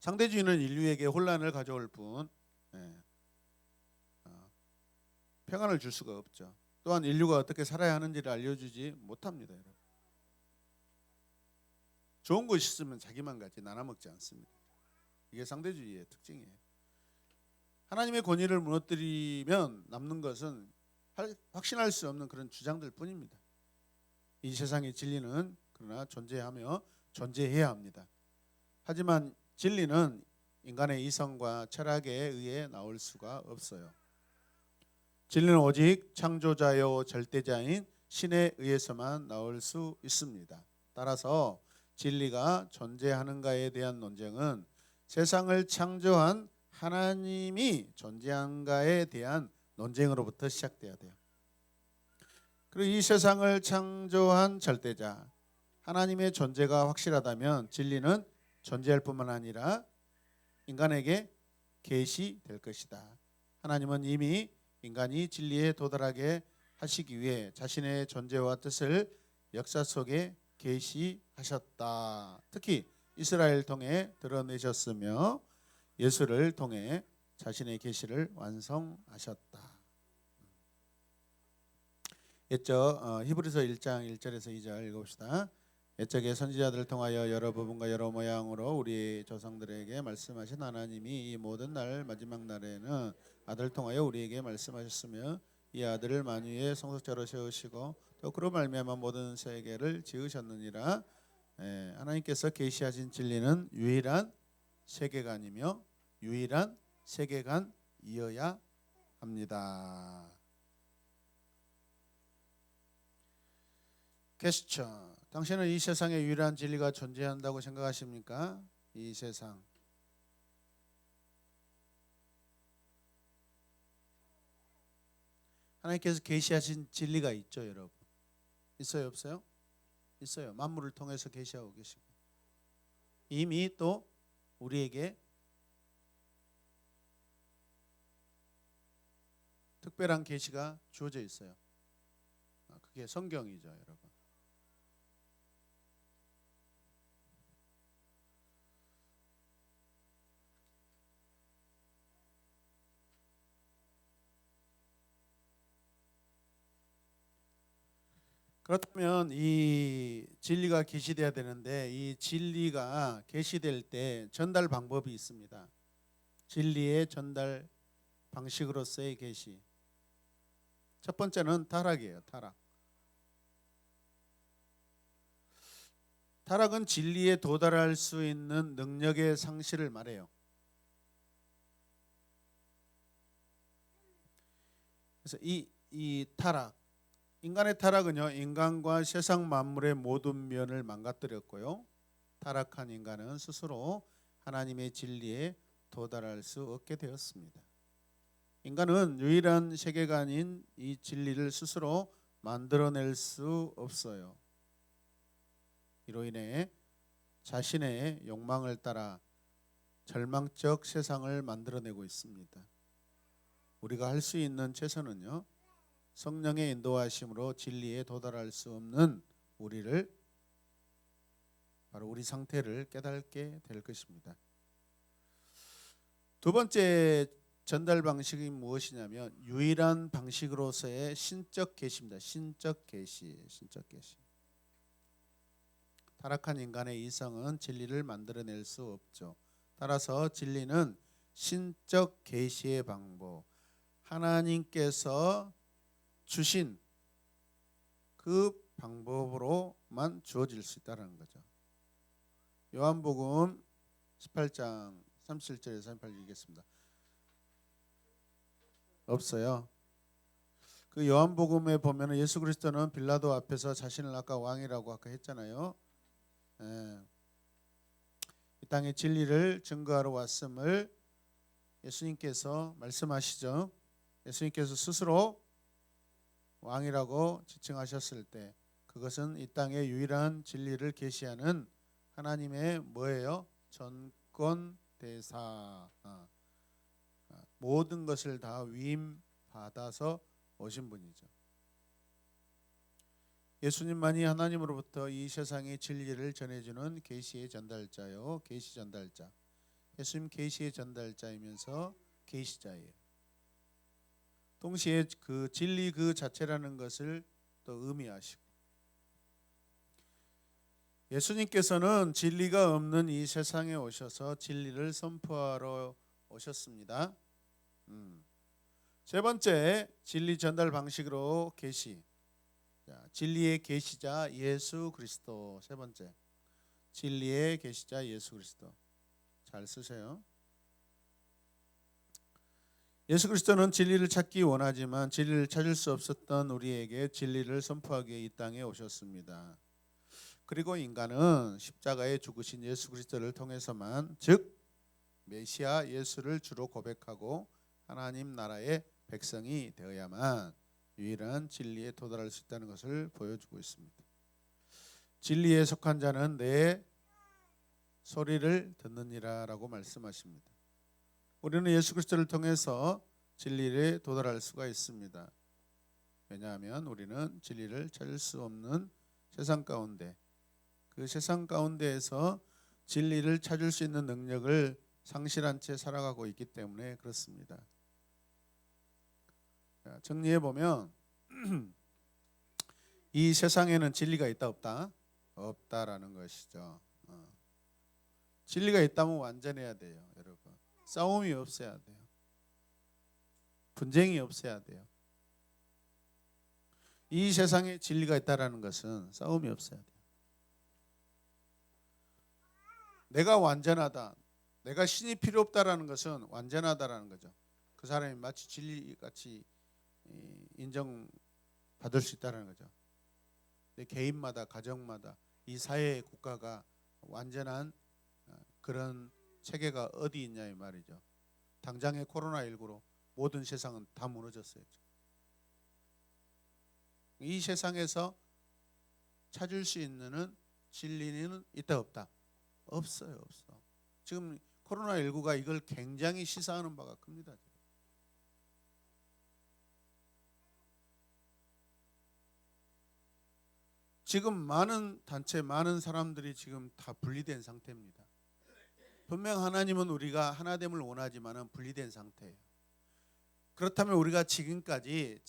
상대주의는 인류에게 혼란을 가져올 뿐 평안을 줄 수가 없죠. 또한 인류가 어떻게 살아야 하는지를 알려주지 못합니다. 여러분. 좋은 것이 있으면 자기만 가지 나눠 먹지 않습니다. 이게 상대주의의 특징이에요. 하나님의 권위를 무너뜨리면 남는 것은 확신할 수 없는 그런 주장들 뿐입니다. 이 세상의 진리는 그러나 존재하며 존재해야 합니다. 하지만 진리는 인간의 이성과 철학에 의해 나올 수가 없어요. 진리는 오직 창조자요 절대자인 신에 의해서만 나올 수 있습니다. 따라서 진리가 존재하는가에 대한 논쟁은 세상을 창조한 하나님이 존재한가에 대한 논쟁으로부터 시작돼야 돼요. 그리고 이 세상을 창조한 절대자 하나님의 존재가 확실하다면 진리는 존재할 뿐만 아니라 인간에게 계시될 것이다. 하나님은 이미 인간이 진리에 도달하게 하시기 위해 자신의 존재와 뜻을 역사 속에 계시하셨다. 특히 이스라엘 통해 드러내셨으며 예수를 통해 자신의 계시를 완성하셨다. 옛적 히브리서 1장 1절에서 2절 읽어봅시다. 옛적의 선지자들을 통하여 여러 부분과 여러 모양으로 우리 조상들에게 말씀하신 하나님이 이 모든 날 마지막 날에는 아들을 통하여 우리에게 말씀하셨으며 이 아들을 만유의 성속자로 세우시고 또 그로 말미암아 모든 세계를 지으셨느니라. 하나님께서 계시하신 진리는 유일한 세계관이며 유일한 세계관이어야 합니다. 퀘스천. 당신은 이 세상에 유일한 진리가 존재한다고 생각하십니까? 이 세상. 하나님께서 계시하신 진리가 있죠, 여러분. 있어요, 없어요? 있어요. 만물을 통해서 계시하고 계시고 이미 또 우리에게 특별한 계시가 주어져 있어요. 그게 성경이죠, 여러분. 그렇다면 이 진리가 계시돼야 되는데 이 진리가 계시될 때 전달 방법이 있습니다. 진리의 전달 방식으로서의 계시. 첫 번째는 타락이에요. 타락. 타락은 진리에 도달할 수 있는 능력의 상실을 말해요. 그래서 이 타락, 인간의 타락은요, 인간과 세상 만물의 모든 면을 망가뜨렸고요. 타락한 인간은 스스로 하나님의 진리에 도달할 수 없게 되었습니다. 인간은 유일한 세계관인 이 진리를 스스로 만들어낼 수 없어요. 이로 인해 자신의 욕망을 따라 절망적 세상을 만들어내고 있습니다. 우리가 할 수 있는 최선은요, 성령의 인도하심으로 진리에 도달할 수 없는 우리를 바로 우리 상태를 깨닫게 될 것입니다. 두 번째 전달 방식이 무엇이냐면 유일한 방식으로서의 신적 계시입니다. 신적 계시. 타락한 인간의 이성은 진리를 만들어낼 수 없죠. 따라서 진리는 신적 계시의 방법, 하나님께서 주신 그 방법으로만 주어질 수 있다는 거죠. 요한복음 18장 37절에서 38절 읽겠습니다. 없어요. 그 요한복음에 보면 예수 그리스도는 빌라도 앞에서 자신을 아까 왕이라고 아까 했잖아요. 이 땅에 진리를 증거하러 왔음을 예수님께서 말씀하시죠. 예수님께서 스스로 왕이라고 지칭하셨을 때 그것은 이 땅의 유일한 진리를 계시하는 하나님의 뭐예요? 전권 대사, 모든 것을 다 위임 받아서 오신 분이죠. 예수님만이 하나님으로부터 이 세상의 진리를 전해주는 계시의 전달자요, 계시 전달자. 예수님 계시의 전달자이면서 계시자예요. 동시에 그 진리 그 자체라는 것을 또 의미하시고, 예수님께서는 진리가 없는 이 세상에 오셔서 진리를 선포하러 오셨습니다. 세 번째 진리 전달 방식으로 계시. 진리의 계시자 예수 그리스도. 세 번째 진리의 계시자 예수 그리스도. 잘 쓰세요. 예수 그리스도는 진리를 찾기 원하지만 진리를 찾을 수 없었던 우리에게 진리를 선포하기 위해 이 땅에 오셨습니다. 그리고 인간은 십자가에 죽으신 예수 그리스도를 통해서만, 즉 메시아 예수를 주로 고백하고 하나님 나라의 백성이 되어야만 유일한 진리에 도달할 수 있다는 것을 보여주고 있습니다. 진리에 속한 자는 내 소리를 듣느니라라고 말씀하십니다. 우리는 예수 그리스도를 통해서 진리에 도달할 수가 있습니다. 왜냐하면 우리는 진리를 찾을 수 없는 세상 가운데, 그 세상 가운데에서 진리를 찾을 수 있는 능력을 상실한 채 살아가고 있기 때문에 그렇습니다. 정리해 보면 이 세상에는 진리가 있다 없다? 없다라는 것이죠. 진리가 있다면 완전해야 돼요, 여러분. 싸움이 없어야 돼요. 분쟁이 없어야 돼요. 이 세상에 진리가 있다라는 것은 싸움이 없어야 돼요. 내가 완전하다, 내가 신이 필요 없다라는 것은 완전하다라는 거죠. 그 사람이 마치 진리같이 인정받을 수 있다는 거죠. 내 개인마다, 가정마다, 이 사회, 국가가 완전한 그런 체계가 어디 있냐 이 말이죠. 당장의 코로나19로 모든 세상은 다 무너졌어요. 이 세상에서 찾을 수 있는 진리는 있다 없다? 없어요, 없어. 지금 코로나19가 이걸 굉장히 시사하는 바가 큽니다. 지금 많은 단체, 많은 사람들이 지금 다 분리된 상태입니다. 분명 하나님은 우리가 하나됨을 원하지만은 분리된 상태예요. 그렇다면 우리가 지금까지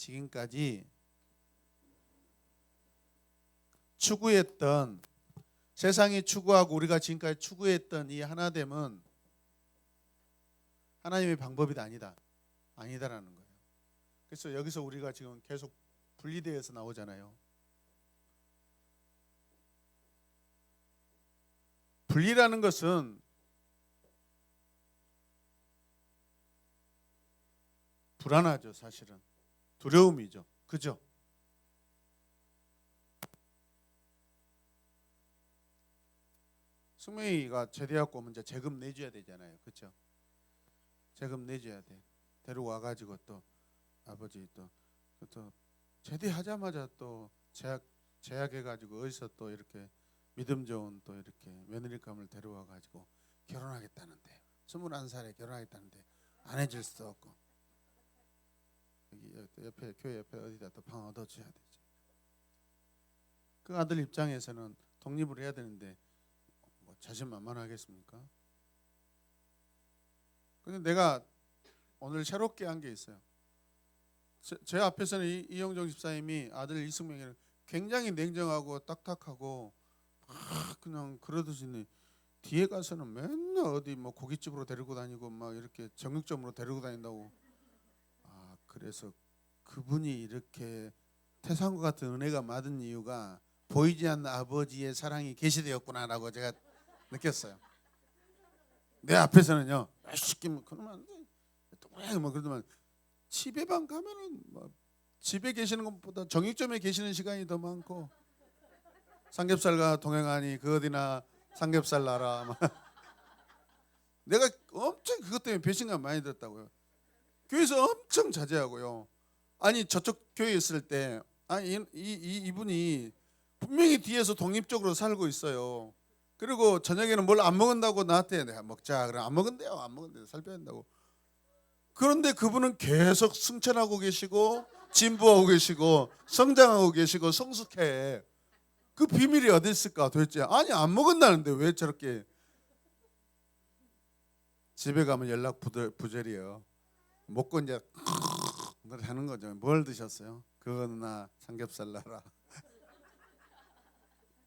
추구했던, 세상이 추구하고 우리가 지금까지 추구했던 이 하나됨은 하나님의 방법이 아니다라는 거예요. 그래서 여기서 우리가 지금 계속 분리되어서 나오잖아요. 분리라는 것은 불안하죠, 사실은. 두려움이죠. 그죠? 승명이가 제대하고 오면 이제 제금 내줘야 되잖아요. 그렇죠? 제금 내줘야 돼. 데려와 가지고 또 아버지 또 제대하자마자 또 제약해 가지고 어디서 또 이렇게 믿음 좋은 또 이렇게 며느리감을 데려와 가지고 결혼하겠다는데 21살에 결혼하겠다는데 안 해줄 수도 없고, 여기 옆에 교회 옆에 어디다 또 방 얻어줘야 되지. 그 아들 입장에서는 독립을 해야 되는데 자신만만하겠습니까? 근데 내가 오늘 새롭게 한 게 있어요. 제 앞에서는 이영종 집사님이 아들 이승명이는 굉장히 냉정하고 딱딱하고 막 그냥 그러듯이 뒤에 가서는 맨날 어디 뭐 고깃집으로 데리고 다니고 막 이렇게 정육점으로 데리고 다닌다고. 그래서 그분이 이렇게 태산과 같은 은혜가 많은 이유가 보이지 않는 아버지의 사랑이 계시되었구나라고 제가 느꼈어요. 내 앞에서는요, 시키면 그러면 안 돼. 뭐 그러더만 집에만 가면은 뭐 집에 계시는 것보다 정육점에 계시는 시간이 더 많고 삼겹살과 동행하니 그 어디나 삼겹살 나라. 내가 엄청 그것 때문에 배신감 많이 들었다고요. 교회에서 엄청 자제하고요. 아니 저쪽 교회에 있을 때 이분이 분명히 뒤에서 독립적으로 살고 있어요. 그리고 저녁에는 뭘 안 먹는다고 나한테 내가 먹자 그래 안 먹은대요. 안 먹은대요. 살 빼는다고. 그런데 그분은 계속 승천하고 계시고 진보하고 계시고 성장하고 계시고 성숙해. 그 비밀이 어디 있을까 도대체. 아니 안 먹은다는데 왜 저렇게. 집에 가면 연락 부절이에요. 먹고 이제 하는 거죠. 뭘 드셨어요? 그거는 나 삼겹살 나라.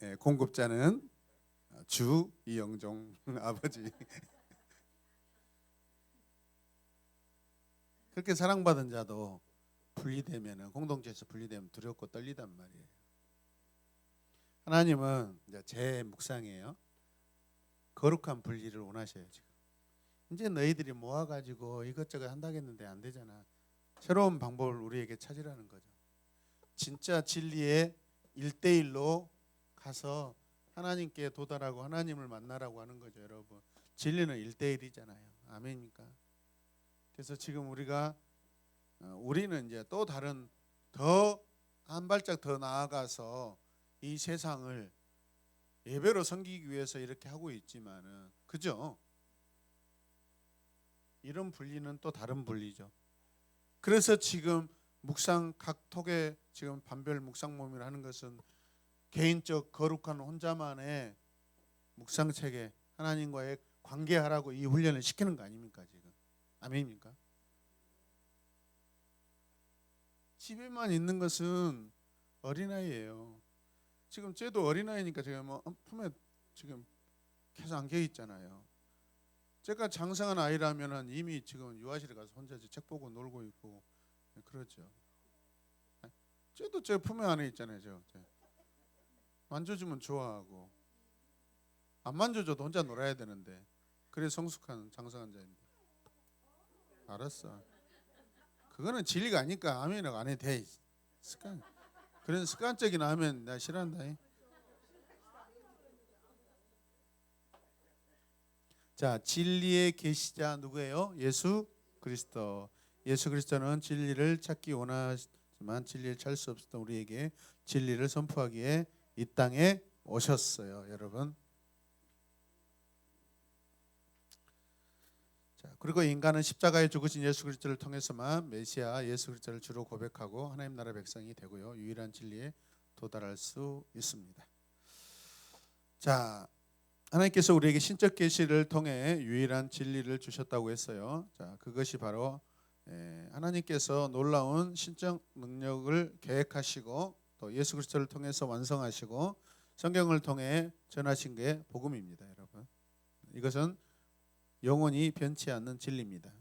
예, 공급자는 주 이영종 아버지. 그렇게 사랑받은 자도 분리되면은 공동체에서 분리되면 두렵고 떨리단 말이에요. 하나님은 이제 제 묵상이에요. 거룩한 분리를 원하셔요. 지금 이제 너희들이 모아가지고 이것저것 한다겠는데 안 되잖아. 새로운 방법을 우리에게 찾으라는 거죠. 진짜 진리의 1대1로 가서 하나님께 도달하고 하나님을 만나라고 하는 거죠. 여러분 진리는 1대1이잖아요. 아멘입니까? 그래서 지금 우리는 이제 또 다른 더 한 발짝 더 나아가서 이 세상을 예배로 섬기기 위해서 이렇게 하고 있지만은 그죠? 이런 분리는 또 다른 분리죠. 그래서 지금 묵상 각 톡에 지금 반별 묵상 모임을 하는 것은 개인적 거룩한 혼자만의 묵상 체계 하나님과의 관계하라고 이 훈련을 시키는 거 아닙니까 지금? 아멘입니까? 집에만 있는 것은 어린아이예요. 지금 쟤도 어린아이니까 제가 뭐 품에 지금 계속 안겨 있잖아요. 제가 장성한 아이라면은 이미 지금 유아실에 가서 혼자 책 보고 놀고 있고 그렇죠. 쟤도 제 품에 안에 있잖아요. 저 만져주면 좋아하고 안 만져줘도 혼자 놀아야 되는데 그래 성숙한 장성한 자인데. 알았어. 그거는 진리가 아니까 아멘이라고 안 해도 돼. 습관. 그런 습관적인 아멘 나 싫어한다. 자, 진리의 계시자 누구예요? 예수 그리스도. 예수 그리스도는 진리를 찾기 원하지만 진리를 찾을 수 없었던 우리에게 진리를 선포하기에 이 땅에 오셨어요, 여러분. 자, 그리고 인간은 십자가에 죽으신 예수 그리스도를 통해서만 메시아 예수 그리스도를 주로 고백하고 하나님 나라 백성이 되고요. 유일한 진리에 도달할 수 있습니다. 자, 하나님께서 우리에게 신적 계시를 통해 유일한 진리를 주셨다고 했어요. 자, 그것이 바로 하나님께서 놀라운 신적 능력을 계획하시고 또 예수 그리스도를 통해서 완성하시고 성경을 통해 전하신 게 복음입니다, 여러분. 이것은 영원히 변치 않는 진리입니다.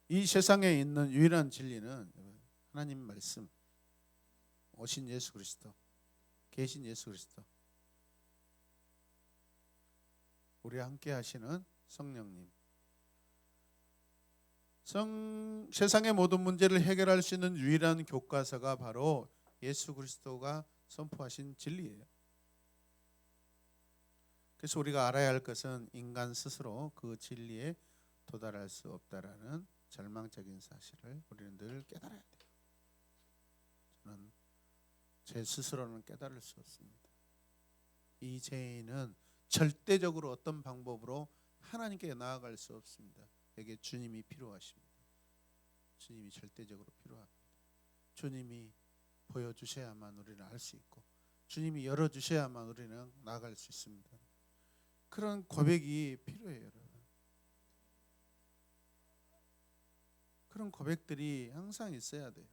이 세상에 있는 유일한 진리는 하나님 말씀, 오신 예수 그리스도, 계신 예수 그리스도, 우리와 함께 하시는 성령님. 세상의 모든 문제를 해결할 수 있는 유일한 교과서가 바로 예수 그리스도가 선포하신 진리예요. 그래서 우리가 알아야 할 것은 인간 스스로 그 진리에 도달할 수 없다라는 절망적인 사실을 우리는 늘 깨달아야 돼요. 저는 제 스스로는 깨달을 수 없습니다. 이 죄인은 절대적으로 어떤 방법으로 하나님께 나아갈 수 없습니다. 여기에 주님이 필요하십니다. 주님이 절대적으로 필요합니다. 주님이 보여주셔야만 우리는 알 수 있고 주님이 열어주셔야만 우리는 나아갈 수 있습니다. 그런 고백이 필요해요, 여러분. 그런 고백들이 항상 있어야 돼요.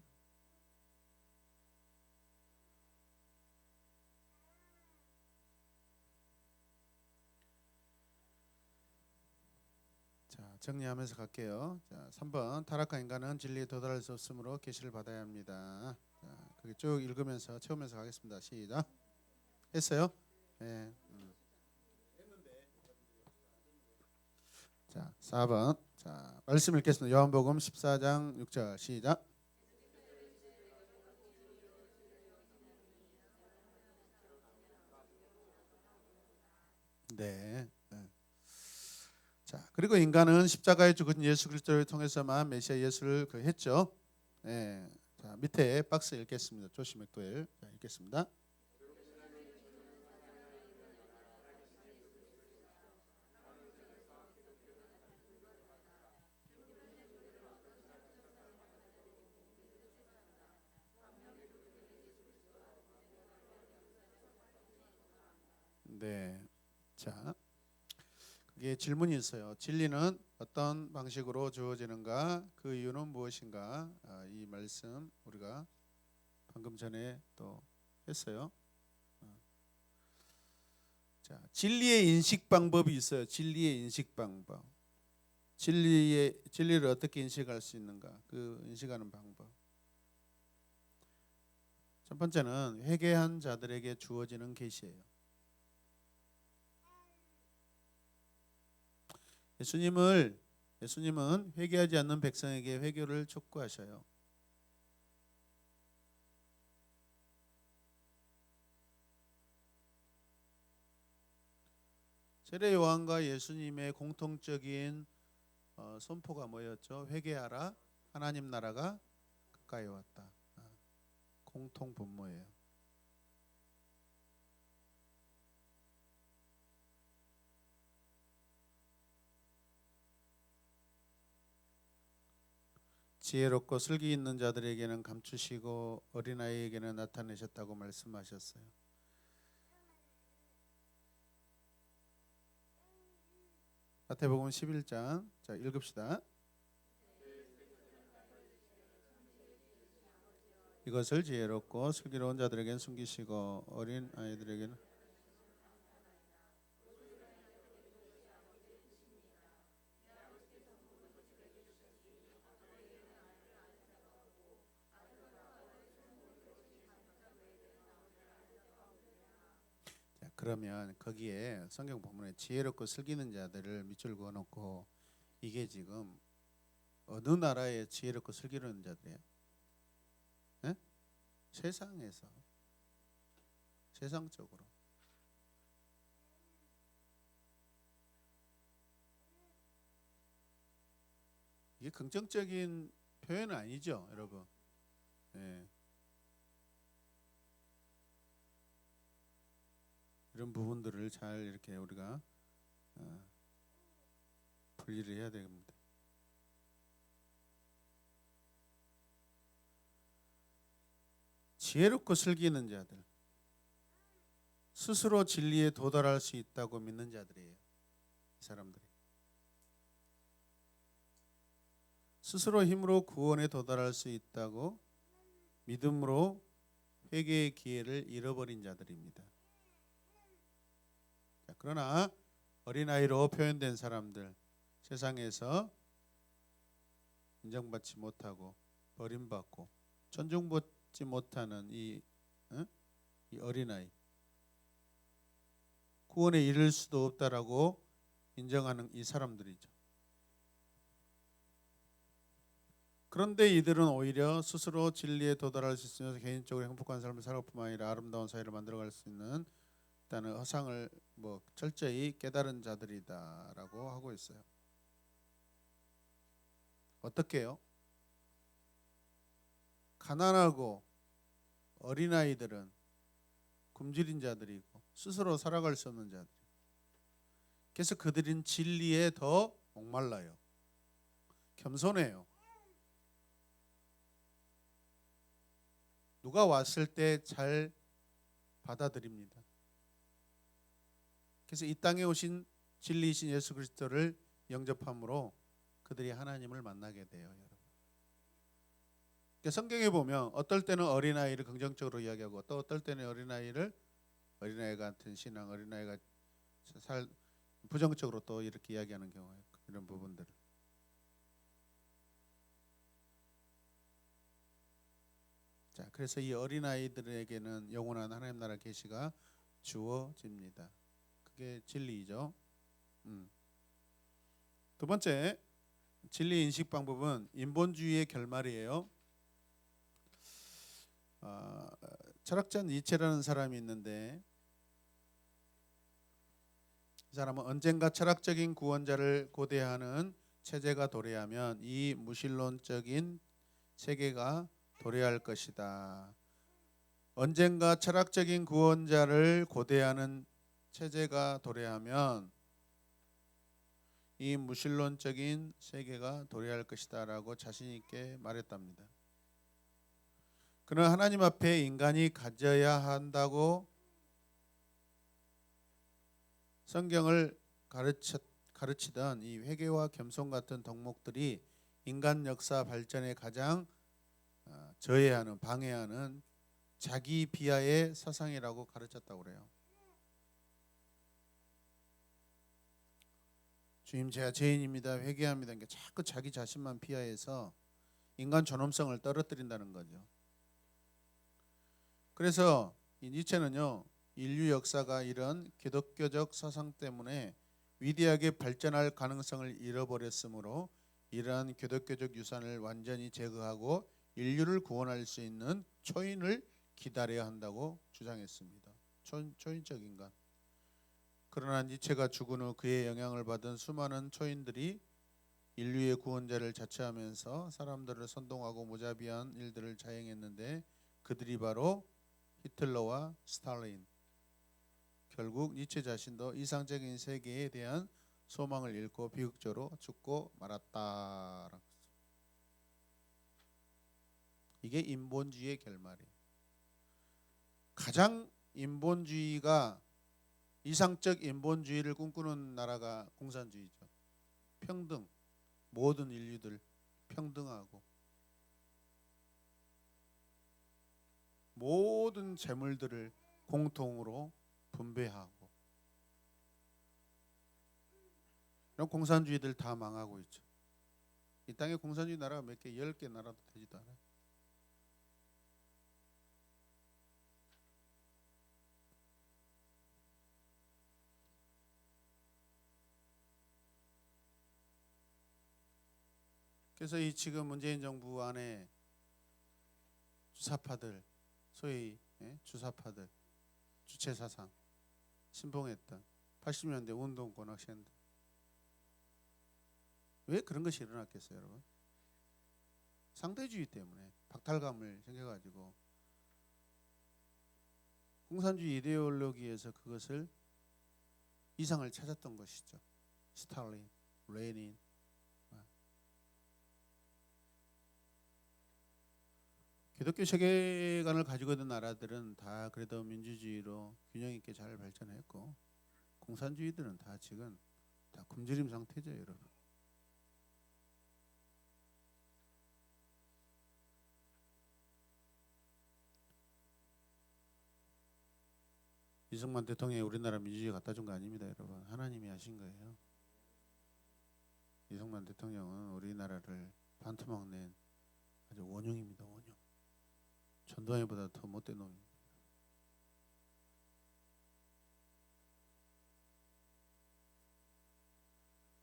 자, 정리하면서 갈게요. 자, 3번 타락한 인간은 진리에 도달할 수 없으므로 계시를 받아야 합니다. 자, 그게 쭉 읽으면서 채우면서 가겠습니다. 시작. 했어요? 네. 자, 4번. 자, 말씀 읽겠습니다. 요한복음 14장 6절 시작. 네. 네. 자, 그리고 인간은 십자가에 죽은 예수 그리스도를 통해서만 메시아 예수를 했죠. 네. 자, 밑에 박스 읽겠습니다. 조시 맥도웰. 자, 읽겠습니다. 네. 자, 그게 질문이 있어요. 진리는 어떤 방식으로 주어지는가? 그 이유는 무엇인가? 이 말씀 우리가 방금 전에 또 했어요. 자, 진리의 인식 방법이 있어요. 진리의 인식 방법. 진리를 어떻게 인식할 수 있는가? 그 인식하는 방법. 첫 번째는 회개한 자들에게 주어지는 계시예요. 예수님은 회개하지 않는 백성에게 회개를 촉구하셔요. 세례 요한과 예수님의 공통적인 선포가 뭐였죠? 회개하라, 하나님 나라가 가까이 왔다. 공통 분모예요. 지혜롭고 슬기 있는 자들에게는 감추시고 어린아이에게는 나타내셨다고 말씀하셨어요. 마태복음 11장. 자, 읽읍시다. 이것을 지혜롭고 슬기로운 자들에게는 숨기시고 어린 아이들에게는 자, 그러면 거기에 성경 본문에 지혜롭고 슬기는 자들을 밑줄 그어놓고 이게 지금 어느 나라의 지혜롭고 슬기로운 자들이에요? 네? 세상에서 세상적으로 이게 긍정적인 표현은 아니죠, 여러분. 네. 이런 부분들을 잘 이렇게 우리가 분리를 해야 됩니다. 지혜롭고 슬기는 자들, 스스로 진리에 도달할 수 있다고 믿는 자들이에요. 이 사람들이 스스로 힘으로 구원에 도달할 수 있다고 믿음으로 회개의 기회를 잃어버린 자들입니다. 자, 그러나 어린아이로 표현된 사람들, 세상에서 인정받지 못하고 버림받고 존중받지 못하는 이 어린아이, 구원에 이를 수도 없다라고 인정하는 이 사람들이죠. 그런데 이들은 오히려 스스로 진리에 도달할 수 있으면서 개인적으로 행복한 삶을 살 뿐만 아니라 아름다운 사회를 만들어갈 수 있는 일단은 허상을 철저히 깨달은 자들이다라고 하고 있어요. 어떻게요? 가난하고 어린아이들은 굶주린 자들이고 스스로 살아갈 수 없는 자들. 그래서 그들은 진리에 더 목말라요. 겸손해요. 누가 왔을 때 잘 받아들입니다. 그래서 이 땅에 오신 진리이신 예수 그리스도를 영접함으로 그들이 하나님을 만나게 돼요, 여러분. 그러니까 성경에 보면 어떨 때는 어린아이를 긍정적으로 이야기하고 또 어떨 때는 어린아이 같은 신앙, 어린아이가 부정적으로 또 이렇게 이야기하는 경우가 있고, 이런 부분들. 자, 그래서 이 어린아이들에게는 영원한 하나님 나라 계시가 주어집니다. 그게 진리이죠. 두 번째 진리 인식 방법은 인본주의의 결말이에요. 철학자 니체라는 사람이 있는데 이 사람은 언젠가 철학적인 구원자를 고대하는 체제가 도래하면 이 무신론적인 세계가 도래할 것이다. 언젠가 철학적인 구원자를 고대하는 체제가 도래하면 이 무신론적인 세계가 도래할 것이다 라고 자신 있게 말했답니다. 그는 하나님 앞에 인간이 가져야 한다고 성경을 가르치던 이 회개와 겸손 같은 덕목들이 인간 역사 발전에 가장 저해하는, 방해하는 자기 비하의 사상이라고 가르쳤다고 그래요. 주님, 제가 죄인입니다, 회개합니다. 그러니까 자꾸 자기 자신만 비하해서 인간 존엄성을 떨어뜨린다는 거죠. 그래서 이 니체는요, 인류 역사가 이런 기독교적 사상 때문에 위대하게 발전할 가능성을 잃어버렸으므로 이러한 기독교적 유산을 완전히 제거하고 인류를 구원할 수 있는 초인을 기다려야 한다고 주장했습니다. 초인적 인간. 그러나 니체가 죽은 후 그의 영향을 받은 수많은 초인들이 인류의 구원자를 자처하면서 사람들을 선동하고 무자비한 일들을 자행했는데 그들이 바로 히틀러와 스탈린. 결국 니체 자신도 이상적인 세계에 대한 소망을 잃고 비극적으로 죽고 말았다. 이게 인본주의의 결말이에요. 가장 인본주의가 이상적 인본주의를 꿈꾸는 나라가 공산주의죠. 평등, 모든 인류들 평등하고 모든 재물들을 공통으로 분배하고, 이런 공산주의들 다 망하고 있죠. 이 땅에 공산주의 나라가 몇 개, 10개 나라도 되지도 않아요. 그래서 이 지금 문재인 정부 안에 주사파들, 소위 주사파들, 주체사상 신봉했던 80년대 운동권 학생들, 왜 그런 것이 일어났겠어요, 여러분? 상대주의 때문에 박탈감을 생겨가지고 공산주의 이데올로기에서 그것을 이상을 찾았던 것이죠. 스탈린, 레닌. 기독교 세계관을 가지고 있는 나라들은 다 그래도 민주주의로 균형 있게 잘 발전했고, 공산주의들은 다 지금 다 굶주림 상태죠, 여러분. 이승만 대통령이 우리나라 민주주의 갖다 준 거 아닙니다, 여러분. 하나님이 하신 거예요. 이승만 대통령은 우리나라를 반토막 낸 아주 원흉입니다, 원흉. 전두환보다 더 못된 놈입니다.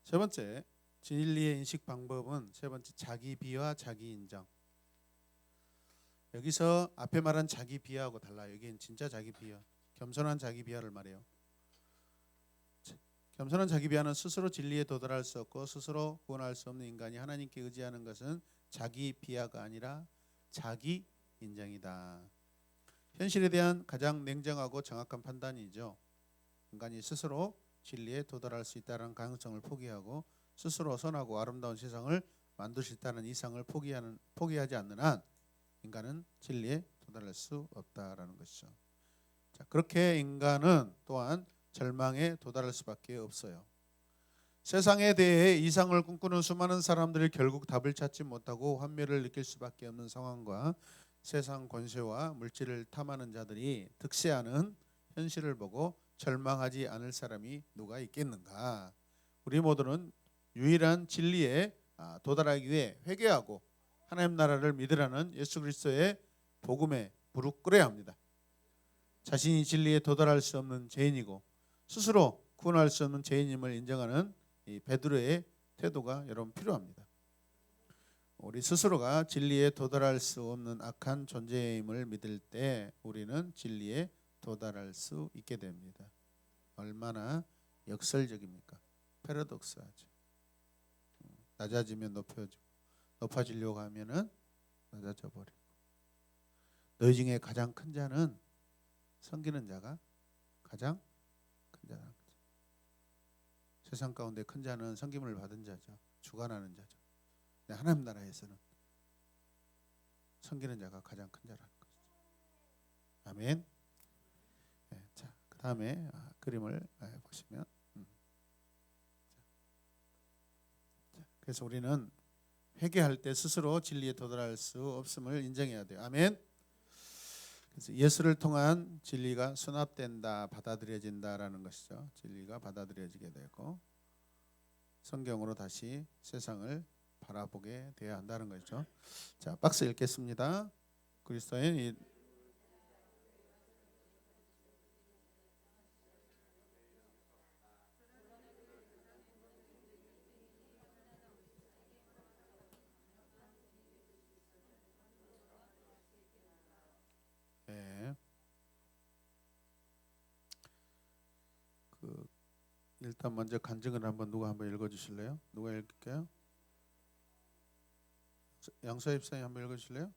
세 번째 진리의 인식 방법은 세 번째 자기 비하, 자기 인정. 여기서 앞에 말한 자기 비하하고 달라요. 여기는 진짜 자기 비하, 겸손한 자기 비하를 말해요. 겸손한 자기 비하는 스스로 진리에 도달할 수 없고 스스로 구원할 수 없는 인간이 하나님께 의지하는 것은 자기 비하가 아니라 자기 인정이다. 현실에 대한 가장 냉정하고 정확한 판단이죠. 인간이 스스로 진리에 도달할 수 있다는 가능성을 포기하고 스스로 선하고 아름다운 세상을 만들 수 있다는 이상을 포기하지 않는 한 인간은 진리에 도달할 수 없다라는 것이죠. 자, 그렇게 인간은 또한 절망에 도달할 수밖에 없어요. 세상에 대해 이상을 꿈꾸는 수많은 사람들이 결국 답을 찾지 못하고 환멸을 느낄 수밖에 없는 상황과 세상 권세와 물질을 탐하는 자들이 득세하는 현실을 보고 절망하지 않을 사람이 누가 있겠는가? 우리 모두는 유일한 진리에 도달하기 위해 회개하고 하나님 나라를 믿으라는 예수 그리스도의 복음에 무릎 꿇어야 합니다. 자신이 진리에 도달할 수 없는 죄인이고 스스로 구원할 수 없는 죄인임을 인정하는 이 베드로의 태도가 여러분 필요합니다. 우리 스스로가 진리에 도달할 수 없는 악한 존재임을 믿을 때 우리는 진리에 도달할 수 있게 됩니다. 얼마나 역설적입니까? 패러독스하죠. 낮아지면 높여지고 높아지려고 하면은 낮아져 버리고. 너희 중에 가장 큰 자는 섬기는 자가 가장 큰 자라. 세상 가운데 큰 자는 섬김을 받은 자죠. 주관하는 자죠. 하나님 나라에서는 섬기는 자가 가장 큰 자라는 것이죠. 아멘. 네, 자, 그 다음에 그림을 보시면 그래서 우리는 회개할 때 스스로 진리에 도달할 수 없음을 인정해야 돼요. 아멘. 그래서 예수를 통한 진리가 수납된다, 받아들여진다라는 것이죠. 진리가 받아들여지게 되고 성경으로 다시 세상을 바라보게 되어야 한다는 거죠. 자, 박스 읽겠습니다. 그리스도인 일단 먼저 간증을 누가 한번 읽어주실래요? 누가 읽을까요? 양서 입사님 한번 읽어주실래요?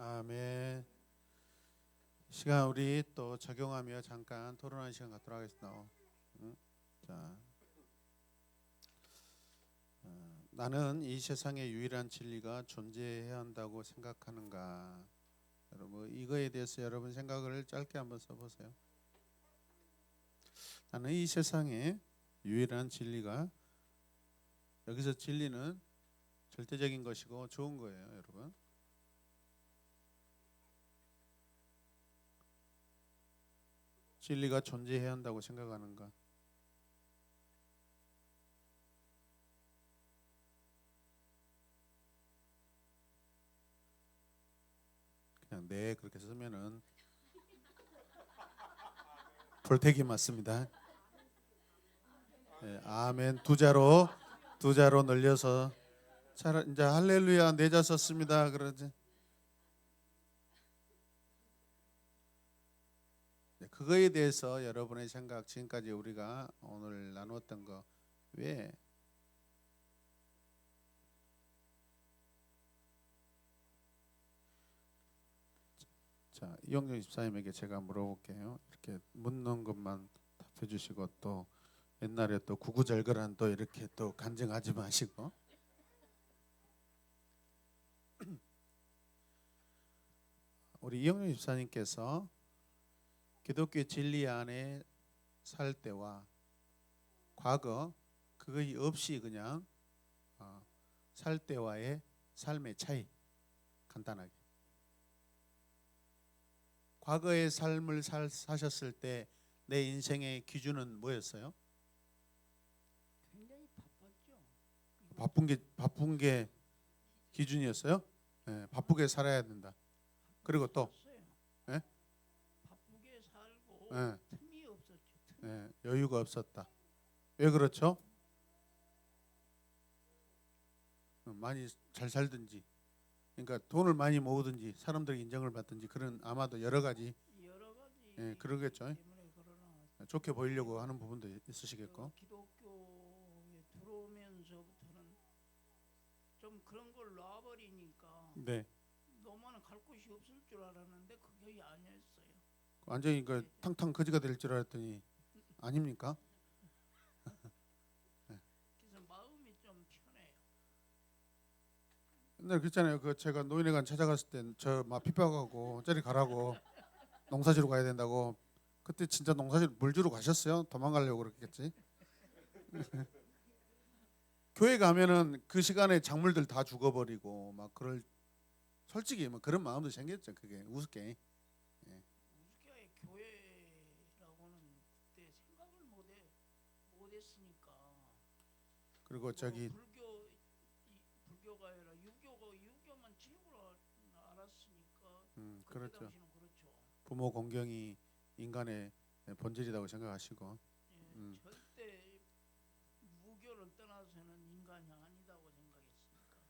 아멘. 시간 우리 또 적용하며 잠깐 토론하는 시간 갖도록 하겠습니다. 자, 나는 이 세상에 유일한 진리가 존재해야 한다고 생각하는가? 여러분 이거에 대해서 여러분 생각을 짧게 한번 써보세요. 나는 이 세상에 유일한 진리가, 여기서 진리는 절대적인 것이고 좋은 거예요, 여러분. 진리가 존재해야 한다고 생각하는가? 그냥 네 그렇게 쓰면은 볼테기 맞습니다. 네, 아멘 두 자로 늘려서 이제 할렐루야 네 자 썼습니다. 그러지. 그거에 대해서 여러분의 생각, 지금까지 우리가 오늘 나누었던 거, 왜 자, 이용정 집사님에게 제가 물어볼게요. 이렇게 묻는 것만 답해 주시고, 또 옛날에 또 구구절절한 또 이렇게 또 간증하지 마시고. 우리 이용정 집사님께서 기독교 진리 안에 살 때와 과거 그것이 없이 그냥 살 때와의 삶의 차이, 간단하게. 과거의 삶을 사셨을 때 내 인생의 기준은 뭐였어요? 굉장히 바빴죠. 바쁜 게 기준이었어요? 네, 바쁘게 살아야 된다. 그리고 또 네? 바쁘게 살고 네, 틈이 없었죠. 네, 여유가 없었다. 왜 그렇죠? 많이 잘 살든지, 그러니까 돈을 많이 모으든지, 사람들의 인정을 받든지, 그런 아마도 여러 가지 그러겠죠. 때문에 그러나 좋게 보이려고 하는 부분도 있으시겠고. 기독교에 들어오면서부터는 좀 그런 걸 놔버리니까 네, 너만은 갈 곳이 없을 줄 알았는데 그게 아니었어요. 완전히 그 탕탕 거지가 될 줄 알았더니 아닙니까? 그래서 마음이 좀 편해요. 옛날에 그랬잖아요. 그 제가 노인회관 찾아갔을 땐 저 막 핍박하고 저리 가라고, 농사지로 가야 된다고. 그때 진짜 농사지로 물 주러 가셨어요? 도망가려고 그랬겠지. 교회 가면은 그 시간에 작물들 다 죽어버리고 막 그럴, 솔직히 뭐 그런 마음도 생겼죠. 그게 우습게. 우스갯 교회라고는 그때 생각을 못했으니까. 그리고 저기 불교가 아니라 유교만 최고로 알았으니까. 그때 그렇죠. 당시는 그렇죠. 부모 공경이 인간의 본질이라고 생각하시고. 예, 절대 무교를 떠나서는 인간이 아니다고 생각했으니까.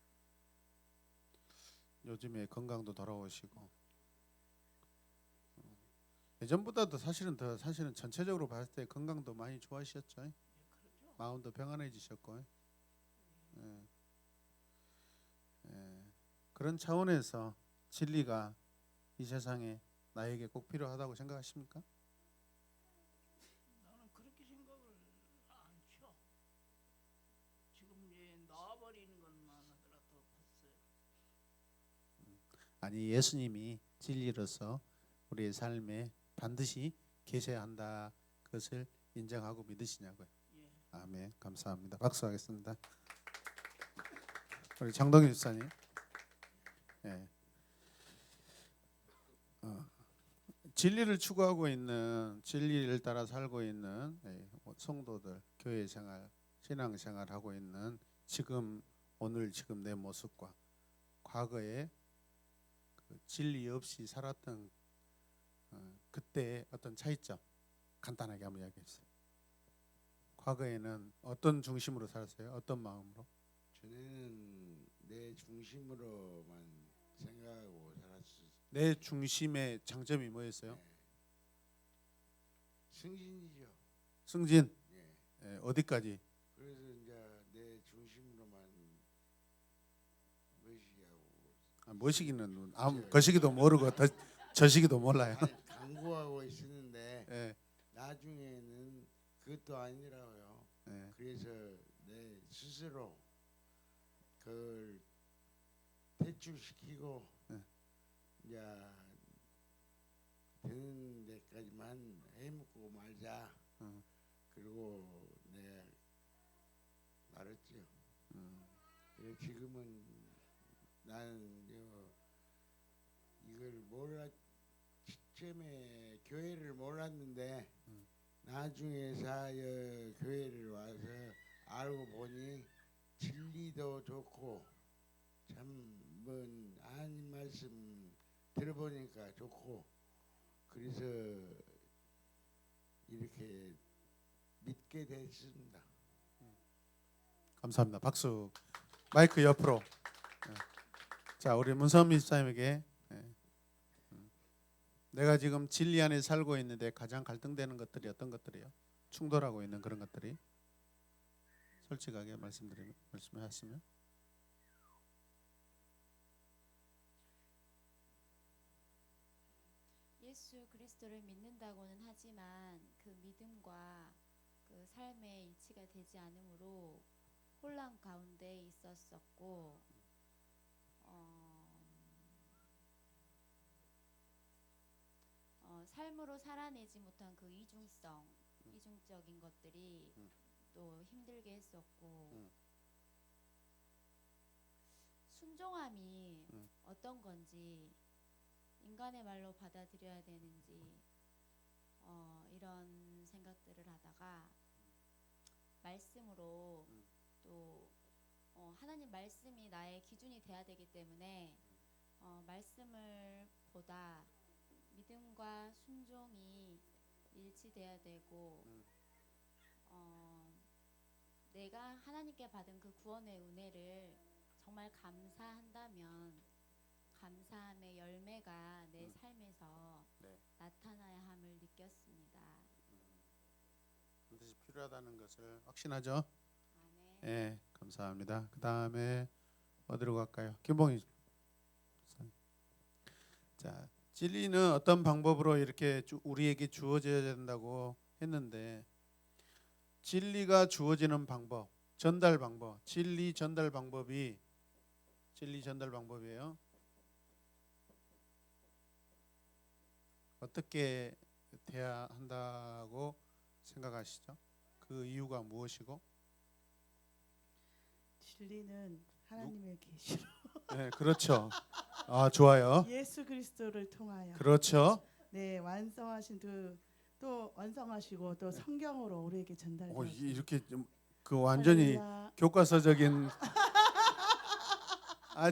요즘에 건강도 돌아오시고, 예전보다도 사실은 전체적으로 봤을 때 건강도 많이 좋아지셨죠. 예, 그렇죠. 마음도 평안해지셨고. 예. 예. 그런 차원에서 진리가 이 세상에 나에게 꼭 필요하다고 생각하십니까? 나는 그렇게 생각을 안 쳐. 지금 이제 놔버리는 것만 하더라도 봤어요. 아니, 예수님이 진리로서 우리의 삶에 반드시 계셔야 한다, 그것을 인정하고 믿으시냐고요. 예. 아멘. 감사합니다. 박수하겠습니다. 우리 장동희 집사님. 예. 진리를 추구하고 있는, 진리를 따라 살고 있는 성도들, 교회 생활, 신앙 생활 하고 있는 지금 내 모습과 과거에 그 진리 없이 살았던 그때의 어떤 차이점 간단하게 한번 이야기해 주세요. 과거에는 어떤 중심으로 살았어요? 어떤 마음으로? 전에는 내 중심으로만 생각하고 살았어요. 내 중심의 장점이 뭐였어요? 승진이죠. 승진. 예. 어디까지? 그래서 이제 내 중심으로만 머시기하고 머시기는 거시기도 모르고 저시기도 몰라요. 강구하고 있었는데 예. 나중에는 그것도 아니라고요. 예. 그래서 내 스스로 그걸 퇴출시키고 네. 이제 되는 데까지만 해먹고 말자. 음. 그리고 내가 말했죠. 그래서 지금은 나는 이걸 처음에 교회를 몰랐는데 나중에서 교회를 와서 알고 보니 진리도 좋고 참 하나님 말씀 들어보니까 좋고 그래서 이렇게 믿게 됐습니다. 감사합니다. 박수. 마이크 옆으로. 네. 자, 우리 문선민 집사님에게 내가 지금 진리 안에 살고 있는데 가장 갈등되는 것들이 어떤 것들이요? 충돌하고 있는 그런 것들이 솔직하게 말씀하시면. 예수 그리스도를 믿는다고는 하지만 그 믿음과 그 삶의 일치가 되지 않으므로 혼란 가운데 있었었고 삶으로 살아내지 못한 그 이중적인 것들이 또 힘들게 했었고 순종함이 어떤 건지 인간의 말로 받아들여야 되는지 이런 생각들을 하다가 말씀으로 또 하나님 말씀이 나의 기준이 돼야 되기 때문에 말씀을 보다 믿음과 순종이 일치돼야 되고 내가 하나님께 받은 그 구원의 은혜를 정말 감사한다면 감사함의 열매가 내 삶에서 네. 나타나야 함을 느꼈습니다. 반드시 필요하다는 것을 확신하죠. 아멘. 네, 감사합니다. 그 다음에 어디로 갈까요? 김봉희. 자, 진리는 어떤 방법으로 이렇게 우리에게 주어져야 된다고 했는데 진리가 주어지는 방법, 전달 방법, 진리 전달 방법이에요. 어떻게 돼야 한다고 생각하시죠? 그 이유가 무엇이고? 진리는 하나님의 계시로 네, 그렇죠. 아, 좋아요. 예수 그리스도를 통하여 그렇죠. 네 완성하신 또 완성하시고 또 성경으로 우리에게 전달되었습니다. 이렇게 좀 그 완전히 할렐루야. 교과서적인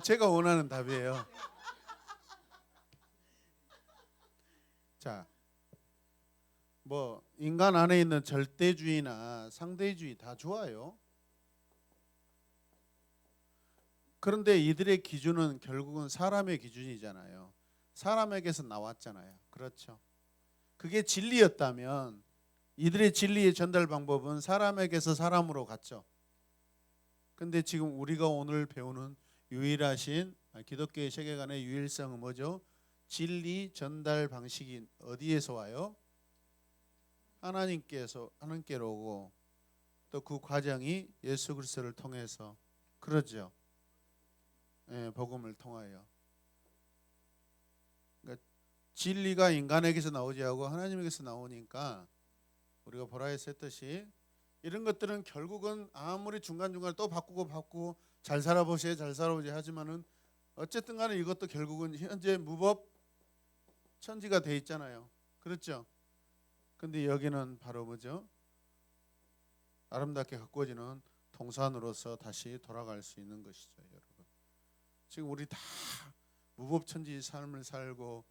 제가 원하는 답이에요. 자, 뭐 인간 안에 있는 절대주의나 상대주의 다 좋아요. 그런데 이들의 기준은 결국은 사람의 기준이잖아요. 사람에게서 나왔잖아요. 그렇죠. 그게 진리였다면 이들의 진리의 전달 방법은 사람에게서 사람으로 갔죠. 근데 지금 우리가 오늘 배우는 유일하신 기독교의 세계관의 유일성은 뭐죠? 진리 전달 방식이 어디에서 와요? 하나님께로 오고 또 그 과정이 예수 그리스도를 통해서 그러죠. 예, 복음을 통하여. 그러니까 진리가 인간에게서 나오지 않고 하나님에게서 나오니까 우리가 보라에서 했듯이 이런 것들은 결국은 아무리 중간중간 또 바꾸고 잘 살아보세요 잘 살아보세요 하지만은 어쨌든 간에 이것도 결국은 현재 무법 천지가 돼 있잖아요. 그렇죠? 근데 여기는 바로 뭐죠? 아름답게 가꾸어지는 동산으로서 다시 돌아갈 수 있는 것이죠, 여러분. 지금 우리 다 무법천지 삶을 살고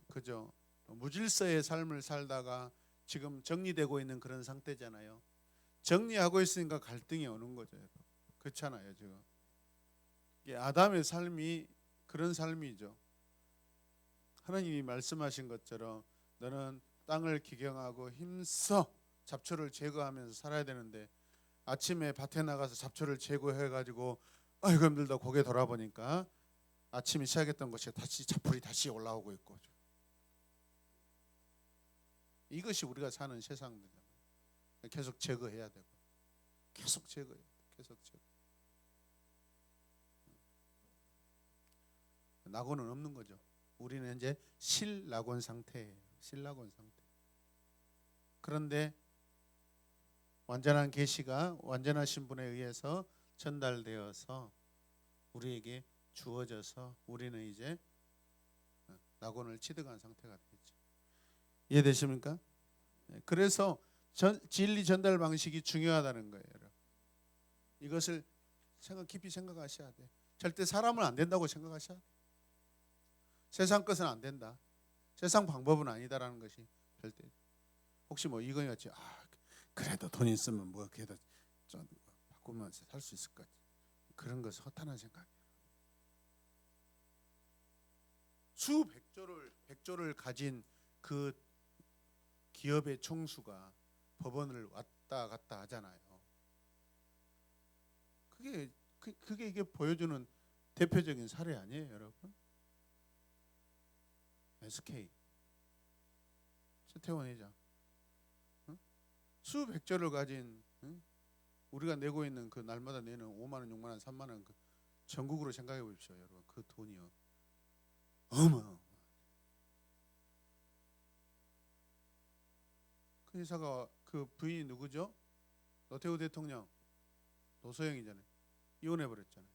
그죠? 무질서의 삶을 살다가 지금 정리되고 있는 그런 상태잖아요. 정리하고 있으니까 갈등이 오는 거죠, 여러분. 그렇잖아요, 지금. 이게 아담의 삶이 그런 삶이죠. 하나님이 말씀하신 것처럼 너는 땅을 기경하고 힘써 잡초를 제거하면서 살아야 되는데 아침에 밭에 나가서 잡초를 제거해가지고 아이고 힘들다 고개 돌아보니까 아침에 시작했던 것이 다시 잡풀이 다시 올라오고 있고 이것이 우리가 사는 세상이잖아요. 계속 제거해야 되고 계속 제거해야 돼. 계속 제거. 낙원은 없는 거죠. 우리는 이제 실낙원 상태예요. 실낙원 상태. 그런데 완전한 계시가 완전하신 분에 의해서 전달되어서 우리에게 주어져서 우리는 이제 낙원을 취득한 상태가 되겠죠. 이해되십니까? 그래서 진리 전달 방식이 중요하다는 거예요. 여러분. 이것을 깊이 생각하셔야 돼. 절대 사람은 안 된다고 생각하셔야 돼. 세상 것은 안 된다. 세상 방법은 아니다라는 것이 절대. 혹시 뭐 이거니 같이 그래도 돈 있으면 뭐 그래도 좀 바꾸면서 살 수 있을 것 같아. 그런 것은 허탄한 생각이에요. 백조를 가진 그 기업의 총수가 법원을 왔다 갔다 하잖아요. 그게 이게 보여주는 대표적인 사례 아니에요, 여러분? SK 최태원 회장 수백조를 가진 우리가 내고 있는 그 날마다 내는 5만 원, 6만 원, 3만 원 그 전국으로 생각해 보십시오, 여러분. 그 돈이요. 그 회사가 그 부인이 누구죠? 노태우 대통령 노소영이잖아요. 이혼해 버렸잖아요.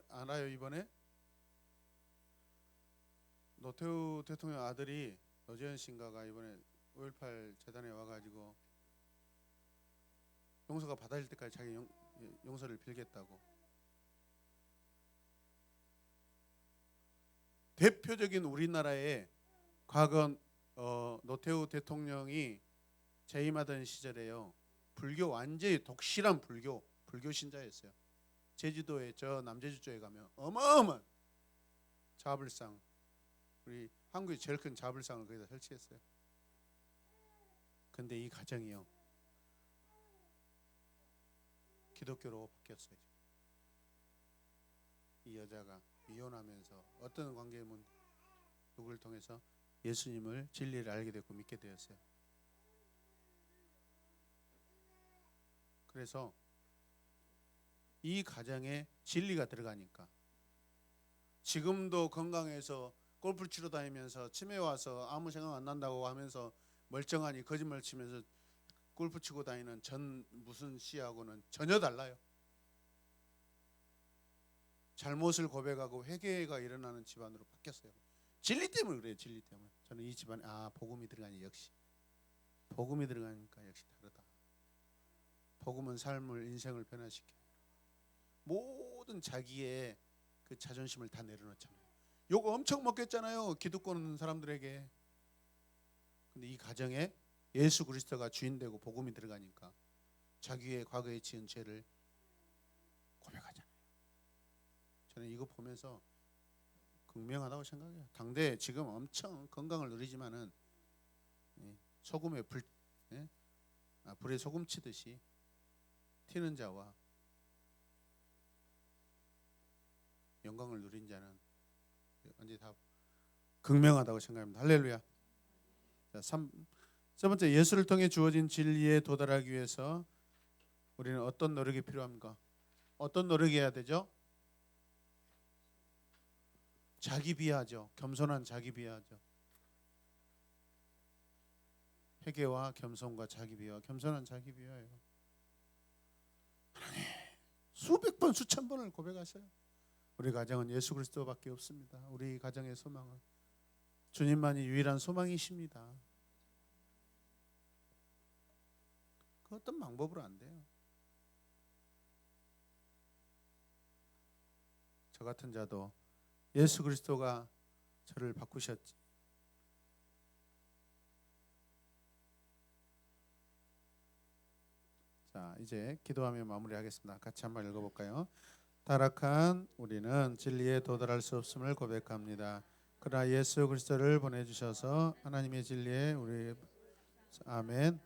알아요? 이번에 노태우 대통령 아들이 노재현 씨인가가 이번에 5.18 재단에 와가지고 용서가 받아질 때까지 자기 용서를 빌겠다고. 대표적인 우리나라의 과거 노태우 대통령이 재임하던 시절에요. 불교 완전히 독실한 불교 신자였어요. 제주도에 저 남제주 쪽에 가면 어마어마한 자불상, 우리 한국의 제일 큰 자불상을 거기다 설치했어요. 근데 이 가정이요 기독교로 바뀌었어요. 이 여자가 이혼하면서 어떤 관계면 누구를 통해서 예수님을 진리를 알게 됐고 믿게 되었어요. 그래서 이 가정에 진리가 들어가니까 지금도 건강해서 골프 치러 다니면서 치매 와서 아무 생각 안 난다고 하면서 멀쩡하니 거짓말 치면서 골프 치고 다니는 전 무슨 씨하고는 전혀 달라요. 잘못을 고백하고 회개가 일어나는 집안으로 바뀌었어요. 진리 때문에 그래요. 진리 때문에. 저는 이 집안에 복음이 들어가니 역시 복음이 들어가니까 역시 다르다. 복음은 삶을 인생을 변화시켜요. 모든 자기의 그 자존심을 다 내려놓잖아요. 욕 엄청 먹겠잖아요. 기득권 사람들에게. 근데 이 가정에 예수 그리스도가 주인되고 복음이 들어가니까 자기의 과거에 지은 죄를 고백하잖아요. 저는 이거 보면서 극명하다고 생각해요. 당대 지금 엄청 건강을 누리지만은 소금에 불에 소금 치듯이 튀는 자와 영광을 누린 자는 완전히 다 극명하다고 생각합니다. 할렐루야. 자, 세 번째, 예수를 통해 주어진 진리에 도달하기 위해서 우리는 어떤 노력이 필요합니까? 어떤 노력이 해야 되죠? 자기 비하죠. 겸손한 자기 비하죠. 회개와 겸손과 자기 비하, 겸손한 자기 비하예요. 하나님, 수백 번 수천 번을 고백하셔요. 우리 가정은 예수 그리스도밖에 없습니다. 우리 가정의 소망은 주님만이 유일한 소망이십니다. 그 어떤 방법으로 안 돼요. 저 같은 자도 예수 그리스도가 저를 바꾸셨지. 자, 이제 기도하며 마무리하겠습니다. 같이 한번 읽어볼까요? 타락한 우리는 진리에 도달할 수 없음을 고백합니다. 그러나 예수 그리스도를 보내주셔서 하나님의 진리에 우리 아멘.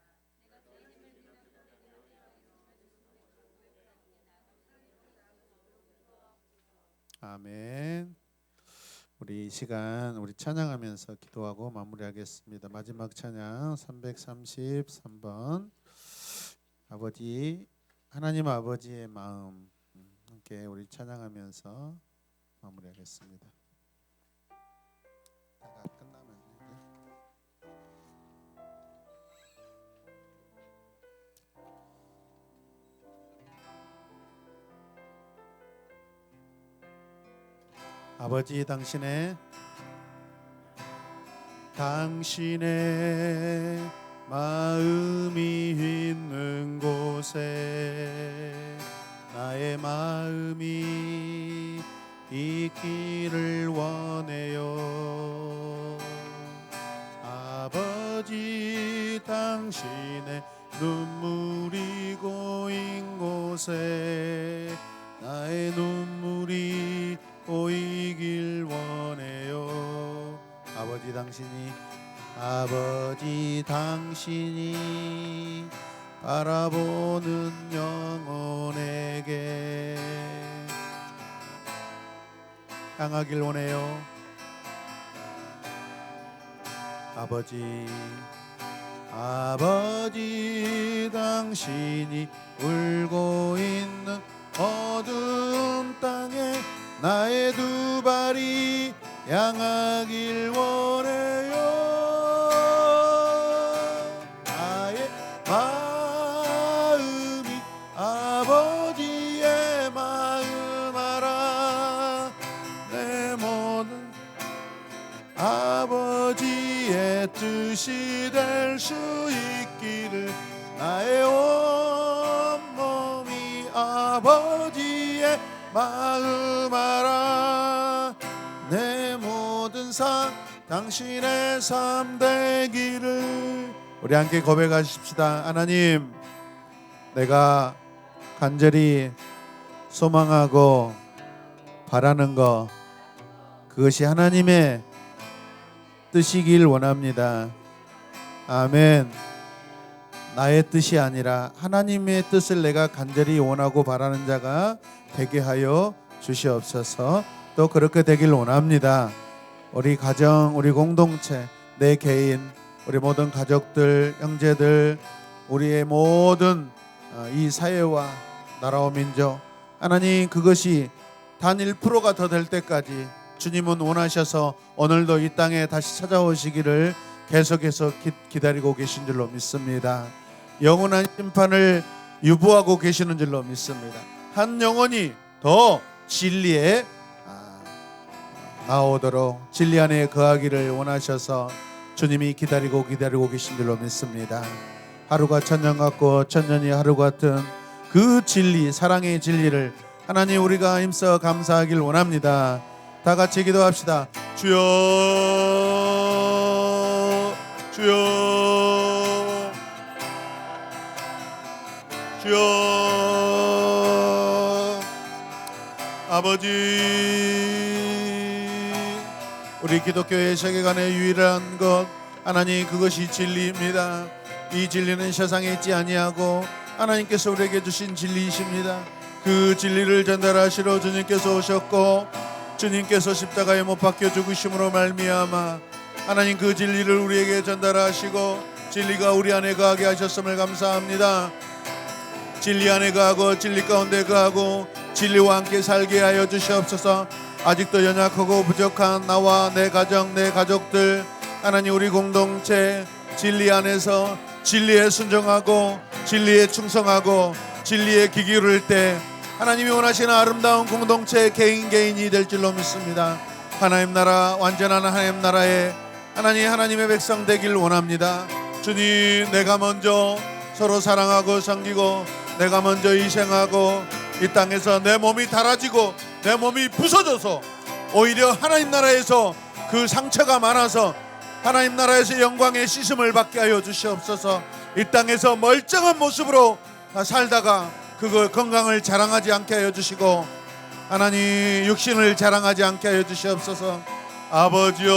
아멘. 우리 이 시간 우리 찬양하면서 기도하고 마무리하겠습니다. 마지막 찬양 333번 아버지 하나님 아버지의 마음 함께 우리 찬양하면서 마무리하겠습니다. 다가 끝나면 이제 아버지 당신의 마음이 있는 곳에 나의 마음이 있기를 원해요. 아버지 당신의 눈물이 고인 곳에 나의 눈물이 고이길 원해요. 아버지 당신이 바라보는 영혼에게 향하길 원해요. 아버지 당신이 울고 있는 어두운 땅에 나의 두 발이 향하길 원해요. 나의 마음이 아버지의 마음 알아. 내 모든 아버지의 뜻이 될 수 있기를 나의 온몸이 아버지의 마음 알아. 내 모든 삶 당신의 삶 되기를. 우리 함께 고백하십시다. 하나님, 내가 간절히 소망하고 바라는 것, 그것이 하나님의 뜻이길 원합니다. 아멘. 나의 뜻이 아니라 하나님의 뜻을 내가 간절히 원하고 바라는 자가 되게 하여 주시옵소서. 또 그렇게 되길 원합니다. 우리 가정, 우리 공동체, 내 개인, 우리 모든 가족들, 형제들, 우리의 모든 이 사회와 나라와 민족, 하나님 그것이 단 1%가 더 될 때까지 주님은 원하셔서 오늘도 이 땅에 다시 찾아오시기를 계속해서 기다리고 계신 줄로 믿습니다. 영원한 심판을 유보하고 계시는 줄로 믿습니다. 한 영혼이 더 진리에 나오도록 진리 안에 거하기를 원하셔서 주님이 기다리고 계신 줄로 믿습니다. 하루가 천년 같고 천년이 하루 같은 그 진리, 사랑의 진리를 하나님 우리가 힘써 감사하길 원합니다. 다 같이 기도합시다. 주여, 주여, 주여. 아버지, 우리 기독교의 세계관의 유일한 것, 하나님 그것이 진리입니다. 이 진리는 세상에 있지 아니하고 하나님께서 우리에게 주신 진리이십니다. 그 진리를 전달하시러 주님께서 오셨고 주님께서 십자가에 못 박혀 죽으심으로 말미암아 하나님 그 진리를 우리에게 전달하시고 진리가 우리 안에 거하게 하셨음을 감사합니다. 진리 안에 거하고 진리 가운데 거하고 진리와 함께 살게 하여 주시옵소서. 아직도 연약하고 부족한 나와 내 가정, 내 가족들, 하나님 우리 공동체 진리 안에서 진리에 순종하고 진리에 충성하고 진리에 귀 기울일 때 하나님이 원하시는 아름다운 공동체 개인이 될 줄로 믿습니다. 하나님 나라, 완전한 하나님 나라에 하나님의 백성 되길 원합니다. 주님, 내가 먼저 서로 사랑하고 섬기고 내가 먼저 희생하고 이 땅에서 내 몸이 닳아지고 내 몸이 부서져서 오히려 하나님 나라에서 그 상처가 많아서 하나님 나라에서 영광의 씻음을 받게 하여 주시옵소서. 이 땅에서 멀쩡한 모습으로 살다가 그거 건강을 자랑하지 않게 하여 주시고 하나님 육신을 자랑하지 않게 하여 주시옵소서. 아버지요,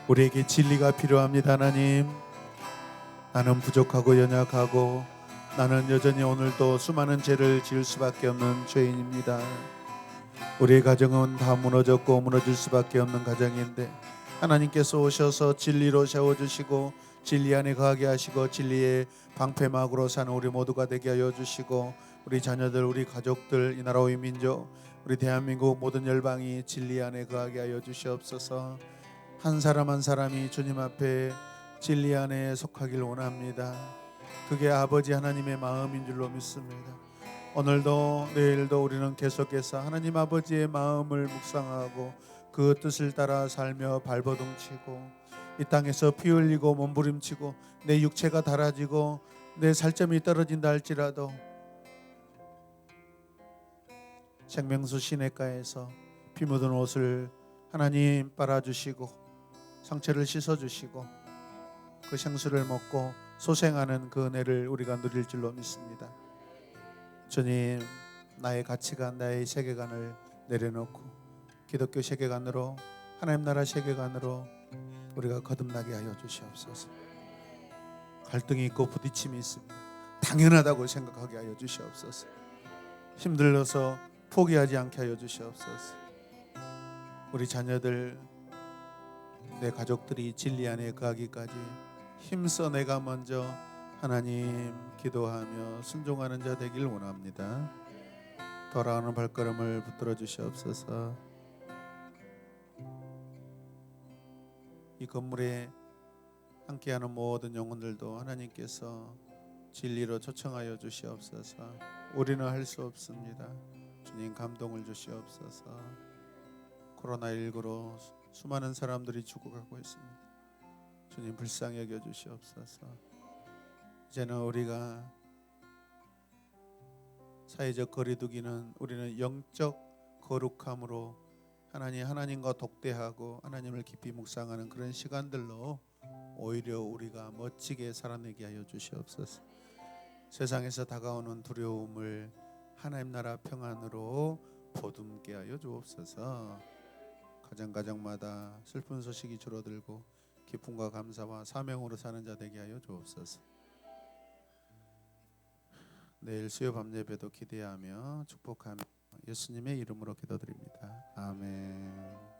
우리에게 진리가 필요합니다. 하나님, 나는 부족하고 연약하고 나는 여전히 오늘도 수많은 죄를 지을 수밖에 없는 죄인입니다. 우리의 가정은 다 무너졌고 무너질 수밖에 없는 가정인데 하나님께서 오셔서 진리로 세워주시고 진리 안에 거하게 하시고 진리의 방패막으로 사는 우리 모두가 되게 하여 주시고 우리 자녀들 우리 가족들 이 나라 의 민족 우리 대한민국 모든 열방이 진리 안에 거하게 하여 주시옵소서. 한 사람 한 사람이 주님 앞에 진리 안에 속하길 원합니다. 그게 아버지 하나님의 마음인 줄로 믿습니다. 오늘도 내일도 우리는 계속해서 하나님 아버지의 마음을 묵상하고 그 뜻을 따라 살며 발버둥치고 이 땅에서 피 흘리고 몸부림치고 내 육체가 닳아지고 내 살점이 떨어진다 할지라도 생명수 시냇가에서 피 묻은 옷을 하나님 빨아주시고 상처를 씻어주시고 그 생수를 먹고 소생하는 그 은혜를 우리가 누릴 줄로 믿습니다. 주님, 나의 가치관, 나의 세계관을 내려놓고 기독교 세계관으로 하나님 나라 세계관으로 우리가 거듭나게 하여 주시옵소서. 갈등이 있고 부딪힘이 있습니다. 당연하다고 생각하게 하여 주시옵소서. 힘들어서 포기하지 않게 하여 주시옵소서. 우리 자녀들, 내 가족들이 진리 안에 거하기까지 힘써 내가 먼저 하나님 기도하며 순종하는 자 되길 원합니다. 돌아가는 발걸음을 붙들어 주시옵소서. 이 건물에 함께하는 모든 영혼들도 하나님께서 진리로 초청하여 주시옵소서. 우리는 할 수 없습니다. 주님 감동을 주시옵소서. 코로나19로 수많은 사람들이 죽어가고 있습니다. 주님 불쌍히 여겨 주시옵소서. 이제는 우리가 사회적 거리두기는 우리는 영적 거룩함으로 하나님과 독대하고 하나님을 깊이 묵상하는 그런 시간들로 오히려 우리가 멋지게 살아내게 하여 주시옵소서. 세상에서 다가오는 두려움을 하나님 나라 평안으로 보듬게 하여 주옵소서. 가정마다 슬픈 소식이 줄어들고 기쁨과 감사와 사명으로 사는 자 되게 하여 주옵소서. 내일 수요 밤 예배도 기대하며 축복하며 예수님의 이름으로 기도드립니다. 아멘.